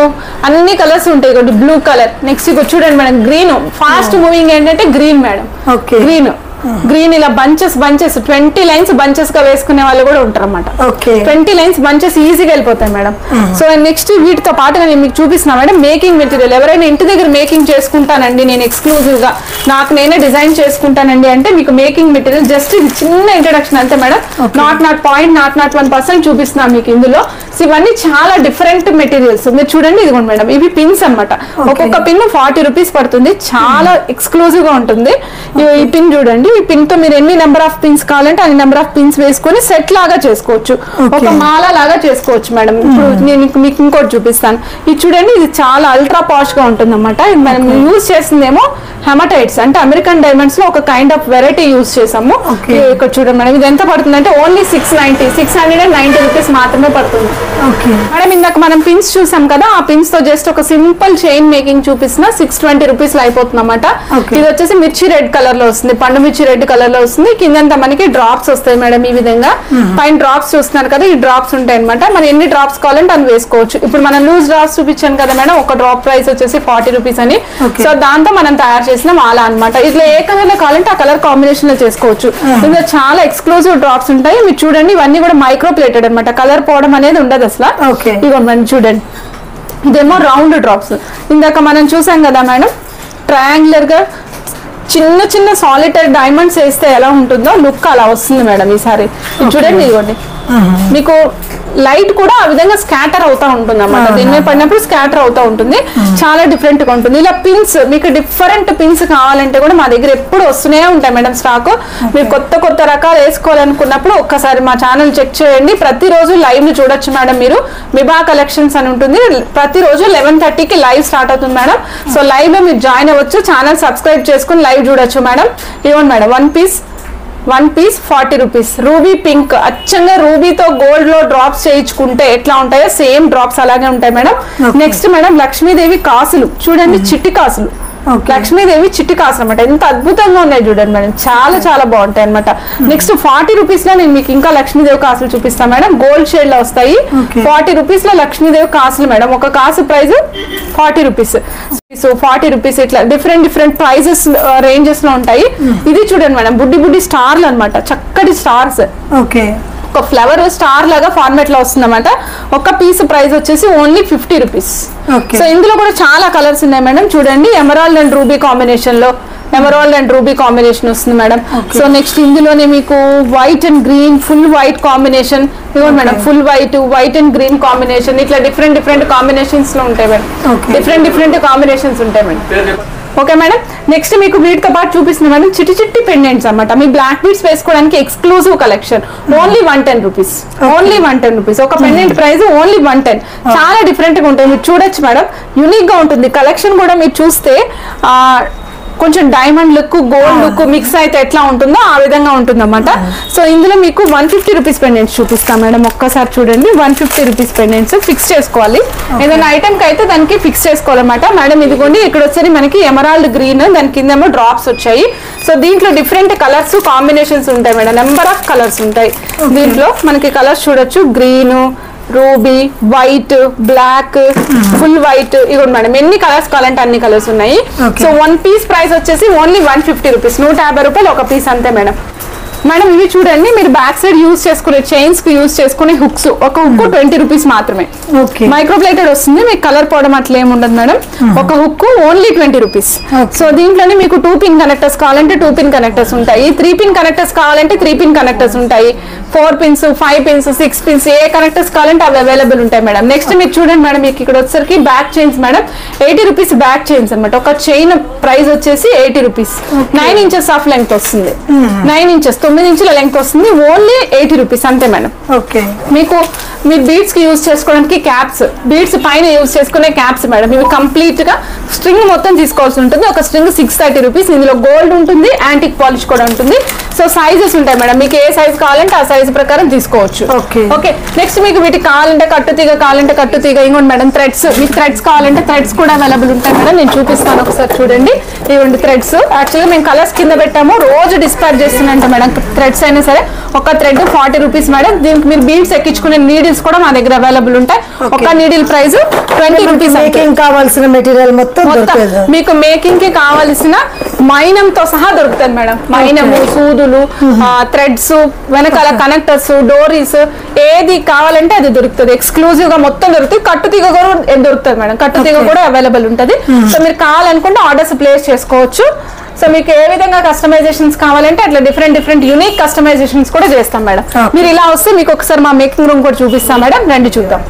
అన్ని కలర్స్ ఉంటాయి. Blue colour. నెక్స్ట్ చూడండి మేడం, గ్రీన్. ఫాస్ట్ మూవింగ్ ఏంటంటే గ్రీన్ మేడం. గ్రీన్ ఇలా బంచెస్ 20 లైన్స్ బంచెస్ గా వేసుకునే వాళ్ళు కూడా ఉంటారు అన్నమాట. 20 లైన్స్ బంచెస్ ఈజీగా వెళ్ళిపోతాయి మేడం. సో నెక్స్ట్ వీటితో పాటుగా నేను మీకు చూపిస్తున్నా మేడం మేకింగ్ మెటీరియల్. ఎవరైనా ఇంటి దగ్గర మేకింగ్ చేసుకుంటానండి నేను ఎక్స్క్లూజివ్ గా, నాకు నేనే డిజైన్ చేసుకుంటానండి అంటే మీకు మేకింగ్ మెటీరియల్ జస్ట్ ఇది చిన్న ఇంట్రడక్షన్ అంతే మేడం. 0.001% చూపిస్తున్నాను మీకు ఇందులో. ఇవన్నీ చాలా డిఫరెంట్ మెటీరియల్స్. మీరు చూడండి, ఇదిగోండి మేడం, ఇవి పిన్స్ అన్నమాట. ఒక్కొక్క పిన్ 40 రూపీస్ పడుతుంది. చాలా ఎక్స్క్లూజివ్ గా ఉంటుంది. ఈ పిన్ చూడండి, ఈ పిన్ తో మీరు ఎన్ని నెంబర్ ఆఫ్ పిన్స్ కావాలంటే అన్ని నెంబర్ ఆఫ్ పిన్స్ వేసుకొని సెట్ లాగా చేసుకోవచ్చు. ఒక మాల లాగా చేసుకోవచ్చు మేడం. ఇప్పుడు నేను మీకు ఇంకోటి చూపిస్తాను. ఇది చూడండి, ఇది చాలా అల్ట్రా పాష్ గా ఉంటుంది అన్నమాట. మనం యూజ్ చేసిందేమో హెమటైట్స్ అంటే అమెరికన్ డైమండ్స్ లో ఒక కైండ్ ఆఫ్ వెరైటీ యూజ్ చేసాము. ఇక్కడ చూడండి మేడం, ఇది ఎంత పడుతుంది అంటే ఓన్లీ 690 రూపీస్ మాత్రమే పడుతుంది మేడం. ఇందాక మనం పిన్స్ చూసాం కదా, ఆ పిన్స్ తో జస్ట్ ఒక సింపుల్ చైన్ మేకింగ్ చూపిస్తున్నా 620 రూపీస్ లో అయిపోతుంది అన్నమాట. ఇది వచ్చేసి మిర్చి రెడ్ కలర్ లో వస్తుంది, పండు మిర్చి రెడ్ కలర్ లో వస్తుంది. కిందంతా మనకి డ్రాప్స్ వస్తాయి మేడం. ఈ విధంగా పైన డ్రాప్స్ చూస్తున్నారు కదా, ఈ డ్రాప్స్ ఉంటాయి అనమాట. మనం ఎన్ని డ్రాప్స్ కావాలంటే అని వేసుకోవచ్చు. ఇప్పుడు మనం లూజ్ డ్రాప్స్ చూపించాను కదా మేడం, ఒక డ్రాప్ ప్రైస్ వచ్చేసి 40 రూపీస్ అని. సో దాంతో మనం తయారు చేసిన మాల అనమాట. ఇట్లా ఏ కలర్ లో కావాలంటే ఆ కలర్ కాంబినేషన్ లో చేసుకోవచ్చు. ఇందులో చాలా ఎక్స్క్లూజివ్ డ్రాప్స్ ఉంటాయి. మీరు చూడండి, ఇవన్నీ కూడా మైక్రో ప్లేటెడ్ అనమాట. కలర్ పోవడం అనేది ఉండదు అసలు. ఇగో మనం చూడండి, ఇదేమో రౌండ్ డ్రాప్స్. ఇందాక మనం చూసాం కదా మేడం, ట్రయాంగులర్ గా చిన్న చిన్న సాలిటరీ డైమండ్స్ వేస్తే ఎలా ఉంటుందో లుక్ అలా వస్తుంది మేడం ఈసారి. చూడండి, ఇదిగోండి, మీకు లైట్ కూడా ఆ విధంగా స్కాటర్ అవుతా ఉంటుంది అన్నమాట. దీని మీద పడినప్పుడు స్కాటర్ అవుతా ఉంటుంది. చాలా డిఫరెంట్ గా ఉంటుంది. ఇలా పిన్స్, మీకు డిఫరెంట్ పిన్స్ కావాలంటే కూడా మా దగ్గర ఎప్పుడు వస్తూనే ఉంటాయి మేడం స్టాక్. మీరు కొత్త రకాలు వేసుకోవాలనుకున్నప్పుడు ఒక్కసారి మా ఛానల్ చెక్ చేయండి. ప్రతిరోజు లైవ్ ని చూడొచ్చు మేడం. మీరు మిబా కలెక్షన్స్ అని ఉంటుంది. ప్రతిరోజు 11:30కి లైవ్ స్టార్ట్ అవుతుంది మేడం. సో లైవ్ లో మీరు జాయిన్ అవ్వచ్చు. ఛానల్ సబ్స్క్రైబ్ చేసుకుని లైవ్ చూడొచ్చు మేడం. ఇవ్వండి madam, one piece 40 rupees. Ruby pink, అచ్చంగా రూబీతో గోల్డ్ లో డ్రాప్స్ చేయించుకుంటే ఎట్లా ఉంటాయో సేమ్ డ్రాప్స్ అలాగే ఉంటాయి మేడం. నెక్స్ట్ మేడం, లక్ష్మీదేవి కాసులు చూడండి, చిట్టి కాసులు. లక్ష్మీదేవి చిట్టి కాసులు అనమాట. ఎంత అద్భుతంగా ఉన్నాయి చూడండి మేడం, చాలా చాలా బాగుంటాయి అనమాట. నెక్స్ట్ 40 రూపీస్ లో నేను మీకు ఇంకా లక్ష్మీదేవి కాసులు చూపిస్తాను మేడం. గోల్డ్ షేడ్ లో వస్తాయి. 40 రూపీస్ లో లక్ష్మీదేవి కాసులు మేడం. ఒక కాసు ప్రైస్ 40 రూపీస్. సో 40 రూపీస్ ఇట్లా డిఫరెంట్ ప్రైజెస్ రేంజెస్ లో ఉంటాయి. ఇది చూడండి మేడం, బుడ్డి స్టార్లు అనమాట. చక్కటి స్టార్స్. ఒక ఫ్లవర్ స్టార్ లాగా ఫార్మాట్ లో వస్తుంది అనమాట. ఒక పీస్ ప్రైస్ వచ్చేసి ఓన్లీ 50 రూపీస్. సో ఇందులో కూడా చాలా కలర్స్ ఉన్నాయి మేడం. చూడండి, ఎమరాల్డ్ అండ్ రూబీ కాంబినేషన్ లో వస్తుంది మేడం. సో నెక్స్ట్ ఇందులోనే మీకు white and green, full white combination. ఇవ్వండి madam, full white and green combination. ఇట్లా డిఫరెంట్ కాంబినేషన్స్ లో ఉంటాయి మేడం. డిఫరెంట్ కాంబినేషన్స్ ఉంటాయి మేడం. Okay madam. నెక్స్ట్ మీకు వీటితో పాటు చూపిస్తుంది మేడం చిట్టి పెండెంట్స్ అన్నమాట. మీ బ్లాక్ బీడ్స్ వేసుకోవడానికి ఎక్స్క్లూజివ్ కలెక్షన్. Only 110 rupees. ఒక పెండెంట్ ప్రైస్ ఓన్లీ 110. చాలా డిఫరెంట్ గా ఉంటుంది. మీరు చూడొచ్చు మేడం, యూనిక్ గా ఉంటుంది. కలెక్షన్ కూడా మీరు చూస్తే కొంచెం diamond look, gold look mix అయితే ఎట్లా ఉంటుందో ఆ విధంగా ఉంటుంది అన్నమాట. సో ఇందులో మీకు 150 రూపీస్ పెండెంట్స్ చూపిస్తాం మేడం. ఒక్కసారి చూడండి, 150 రూపీస్ పెండెంట్స్ ఫిక్స్ చేసుకోవాలి. ఏదైనా ఐటమ్ కి అయితే దానికి ఫిక్స్ చేసుకోవాలన్నమాట మేడం. ఇదిగోండి, ఇక్కడ వచ్చేది మనకి ఎమరాల్డ్ గ్రీన్, దాని కిందేమో డ్రాప్స్ వచ్చాయి. సో దీంట్లో డిఫరెంట్ కలర్స్ కాంబినేషన్స్ ఉంటాయి మేడం. నెంబర్ ఆఫ్ కలర్స్ ఉంటాయి దీంట్లో. మనకి కలర్స్ చూడొచ్చు, green, ruby, white, black, full white. ఇవ్వండి మేడం, ఎన్ని కలర్స్ కావాలంటే అన్ని కలర్స్ ఉన్నాయి. సో 1 పీస్ ప్రైస్ వచ్చేసి ఓన్లీ 150 రూపీస్. 150 రూపాయలు ఒక పీస్ అంతే మేడం. మేడం ఇవి చూడండి, మీరు బ్యాక్ సైడ్ యూస్ చేసుకునే చైన్స్ కి యూస్ చేసుకునే హుక్స్. ఒక హుక్ 20 రూపీస్ మాత్రమే. మైక్రో ప్లేటెడ్ వస్తుంది, మీకు కలర్ పోవడం అట్లా ఏమి ఉండదు మేడం. ఒక హుక్ ఓన్లీ 20 రూపీస్. సో దీంట్లోనే మీకు 2 పిన్ కనెక్టర్స్ కావాలంటే 2 పిన్ కనెక్టర్స్ ఉంటాయి, 3 పిన్ కనెక్టర్స్ కావాలంటే 3 పిన్ కనెక్టర్స్ ఉంటాయి, 4 పిన్స్, 5 పిన్స్, 6 పిన్స్ ఏ కనెక్టర్స్ కావాలంటే అవి అవైలబుల్ ఉంటాయి మేడం. నెక్స్ట్ మీకు చూడండి మేడం, మీకు ఇక్కడ వచ్చేసరికి back chains madam 80 rupees back chains అనమాట. ఒక చైన్ ప్రైస్ వచ్చేసి 80 రూపీస్. 9 ఇంచెస్ ఆఫ్ లెంగ్త్ వస్తుంది, 9 ఇంచెస్ 9 ఇంచుల లెంగ్త్ వస్తుంది, ఓన్లీ 80 రూపీస్ అంతే మేడం. మీకు మీరు బీడ్స్ కి యూజ్ చేసుకోవడానికి క్యాప్స్, బీడ్స్ పైన యూజ్ చేసుకునే క్యాప్స్ మేడం. ఇవి కంప్లీట్ గా స్ట్రింగ్ మొత్తం తీసుకోవాల్సి ఉంటుంది. ఒక స్ట్రింగ్ 630 రూపీస్. ఇందులో గోల్డ్ ఉంటుంది, యాంటిక్ పాలిష్ కూడా ఉంటుంది. సో సైజెస్ ఉంటాయి మేడం, మీకు ఏ సైజ్ కావాలంటే ఆ సైజ్ ప్రకారం తీసుకోవచ్చు. ఓకే, నెక్స్ట్ మీకు వీటికి కావాలంటే కట్టుతీగ, కావాలంటే కట్టుతీగ. ఇంకోటి మేడం థ్రెడ్స్, మీకు థ్రెడ్స్ కావాలంటే థ్రెడ్స్ కూడా అవైలబుల్ ఉంటాయి మేడం. నేను చూపిస్తాను ఒకసారి చూడండి. ఇవ్వండి థ్రెడ్స్. యాక్చువల్గా మేము కలర్స్ కింద పెట్టాము, రోజు డిస్పాచ్ చేస్తున్నట్టు మేడం. థ్రెడ్స్ అయినా సరే ఒక థ్రెడ్ 40 రూపీస్ మేడం. దీనికి మీరు బీడ్స్ ఎక్కించుకునే నీడిల్స్ కూడా మా దగ్గర అవైలబుల్ ఉంటాయి. ఒక నీడిల్ ప్రైస్ 20 రూపీస్. కావాల్సిన మెటీరియల్ మొత్తం మీకు మేకింగ్ కి కావాల్సిన మైనంతో సహా దొరుకుతుంది మేడం. మైనము, సూదులు, థ్రెడ్స్, వెనకాల కనెక్టర్స్, డోరీస్, ఏది కావాలంటే అది దొరుకుతుంది. ఎక్స్క్లూజివ్ గా మొత్తం దొరుకుతుంది. కట్టుతీగ కూడా దొరుకుతుంది మేడం, కట్టుతీగ కూడా అవైలబుల్ ఉంటుంది. సో మీరు కావాలనుకుంటే ఆర్డర్స్ ప్లేస్ చేసుకోవచ్చు. సో మీకు ఏ విధంగా కస్టమైజేషన్స్ కావాలంటే అట్లా డిఫరెంట్ యూనిక్ కస్టమైజేషన్స్ కూడా చేస్తాం మేడం. మీరు ఇలా వస్తే మీకు ఒకసారి మా మేకింగ్ రూమ్ కూడా చూపిస్తాం మేడం, రండి చూద్దాం.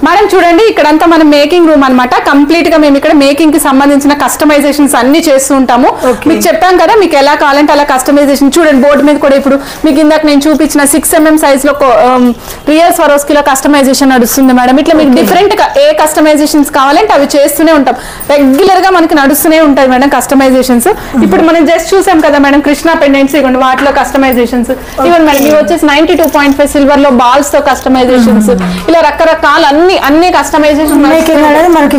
మేడం చూడండి, ఇక్కడంతా మనం మేకింగ్ రూమ్ అనమాట. కంప్లీట్ గా మేము ఇక్కడ మేకింగ్ కి సంబంధించిన కస్టమైజేషన్స్ అన్ని చేస్తూ ఉంటాము. మీకు చెప్పాం కదా, మీకు ఎలా కావాలంటే అలా కస్టమైజేషన్. చూడండి బోర్డు మీద కూడా ఇప్పుడు మీకు ఇందాక నేను చూపించిన 6 mm సైజ్ లో రియల్ స్వరోస్కి లో కస్టమైజేషన్ నడుస్తుంది మేడం. ఇట్లా మీకు డిఫరెంట్ గా ఏ కస్టమైజేషన్స్ కావాలంటే అవి చేస్తూనే ఉంటాం. రెగ్యులర్ గా మనకి నడుస్తూనే ఉంటాయి మేడం కస్టమైజేషన్స్. ఇప్పుడు మనం జస్ట్ చూసాం కదా మేడం, కృష్ణ పెండెంట్స్, ఇవ్వండి వాటిలో కస్టమైజేషన్స్. ఇవ్వండి మేడం, ఇవి వచ్చేసి 92.5 సిల్వర్ లో బాల్స్ తో కస్టమైజేషన్స్. ఇలా రకరకాల అన్ని కస్టమైజేషన్ మనకి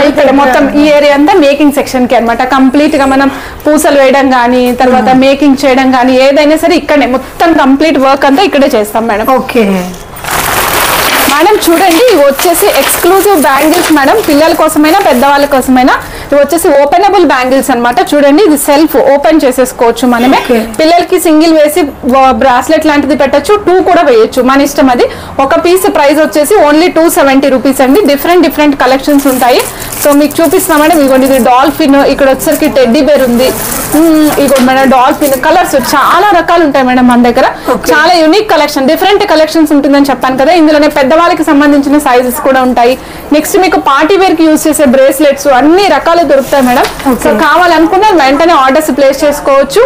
ఇక్కడ మొత్తం ఈ ఏరియా అంతా మేకింగ్ సెక్షన్ కి అనమాట. కంప్లీట్ గా మనం పూసలు వేయడం గానీ, తర్వాత మేకింగ్ చేయడం గానీ, ఏదైనా సరే ఇక్కడనే మొత్తం కంప్లీట్ వర్క్ అంతా ఇక్కడే చేస్తాం మేడం. ఓకే మేడం చూడండి, ఇవి వచ్చేసి ఎక్స్క్లూజివ్ బ్యాంగిల్స్ మేడం. పిల్లల కోసమైనా పెద్దవాళ్ళ కోసమైనా ఇవి వచ్చేసి ఓపెనబుల్ బ్యాంగిల్స్ అనమాట. చూడండి, ఇది సెల్ఫ్ ఓపెన్ చేసేసుకోవచ్చు మనమే. పిల్లలకి సింగిల్ వేసి బ్రాస్లెట్ లాంటిది పెట్టచ్చు, 2 కూడా వేయచ్చు, మన ఇష్టం అది. ఒక పీస్ ప్రైస్ వచ్చేసి ఓన్లీ 270 రూపీస్ అండి. డిఫరెంట్ కలెక్షన్స్ ఉంటాయి. సో మీకు చూపిస్తాం మేడం. ఇదిగోండి, ఇది డాల్ఫిన్, ఇక్కడ వచ్చేసరికి టెడ్డీ బేర్ ఉంది. ఇదిగోండి మేడం, డాల్ఫిన్ కలర్స్ చాలా రకాలు ఉంటాయి మేడం మన దగ్గర. చాలా యూనిక్ కలెక్షన్, డిఫరెంట్ కలెక్షన్స్ ఉంటుందని చెప్పాను కదా. ఇందులోనే పెద్దవాళ్ళకి సంబంధించిన సైజెస్ కూడా ఉంటాయి. నెక్స్ట్ మీకు పార్టీ వేర్ కి యూజ్ చేసే బ్రేస్లెట్స్ అన్ని రకాలు దొరుకుతాయి మేడం. సో కావాలనుకున్న వెంటనే ఆర్డర్స్ ప్లేస్ చేసుకోవచ్చు.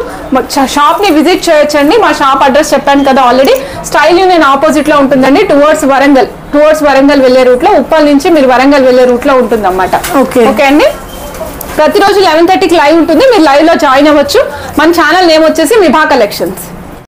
షాప్ ని విజిట్ చేయొచ్చండి. మా షాప్ అడ్రస్ చెప్పాను కదా ఆల్రెడీ, స్టైల్ యూనియన్ ఆపోజిట్ లో ఉంటుందండి. టువర్డ్స్ వరంగల్ వెళ్లే రూట్ లో, ఉప్పల్ నుంచి మీరు వరంగల్ వెళ్లే రూట్ లో ఉంటుంది అన్నమాట. ఓకే అండి. ప్రతిరోజు 11:30కి లైవ్ ఉంటుంది, మీరు లైవ్ లో జాయిన్ అవ్వచ్చు. మన ఛానల్ నేమ్ వచ్చేసి మిభా కలెక్షన్స్.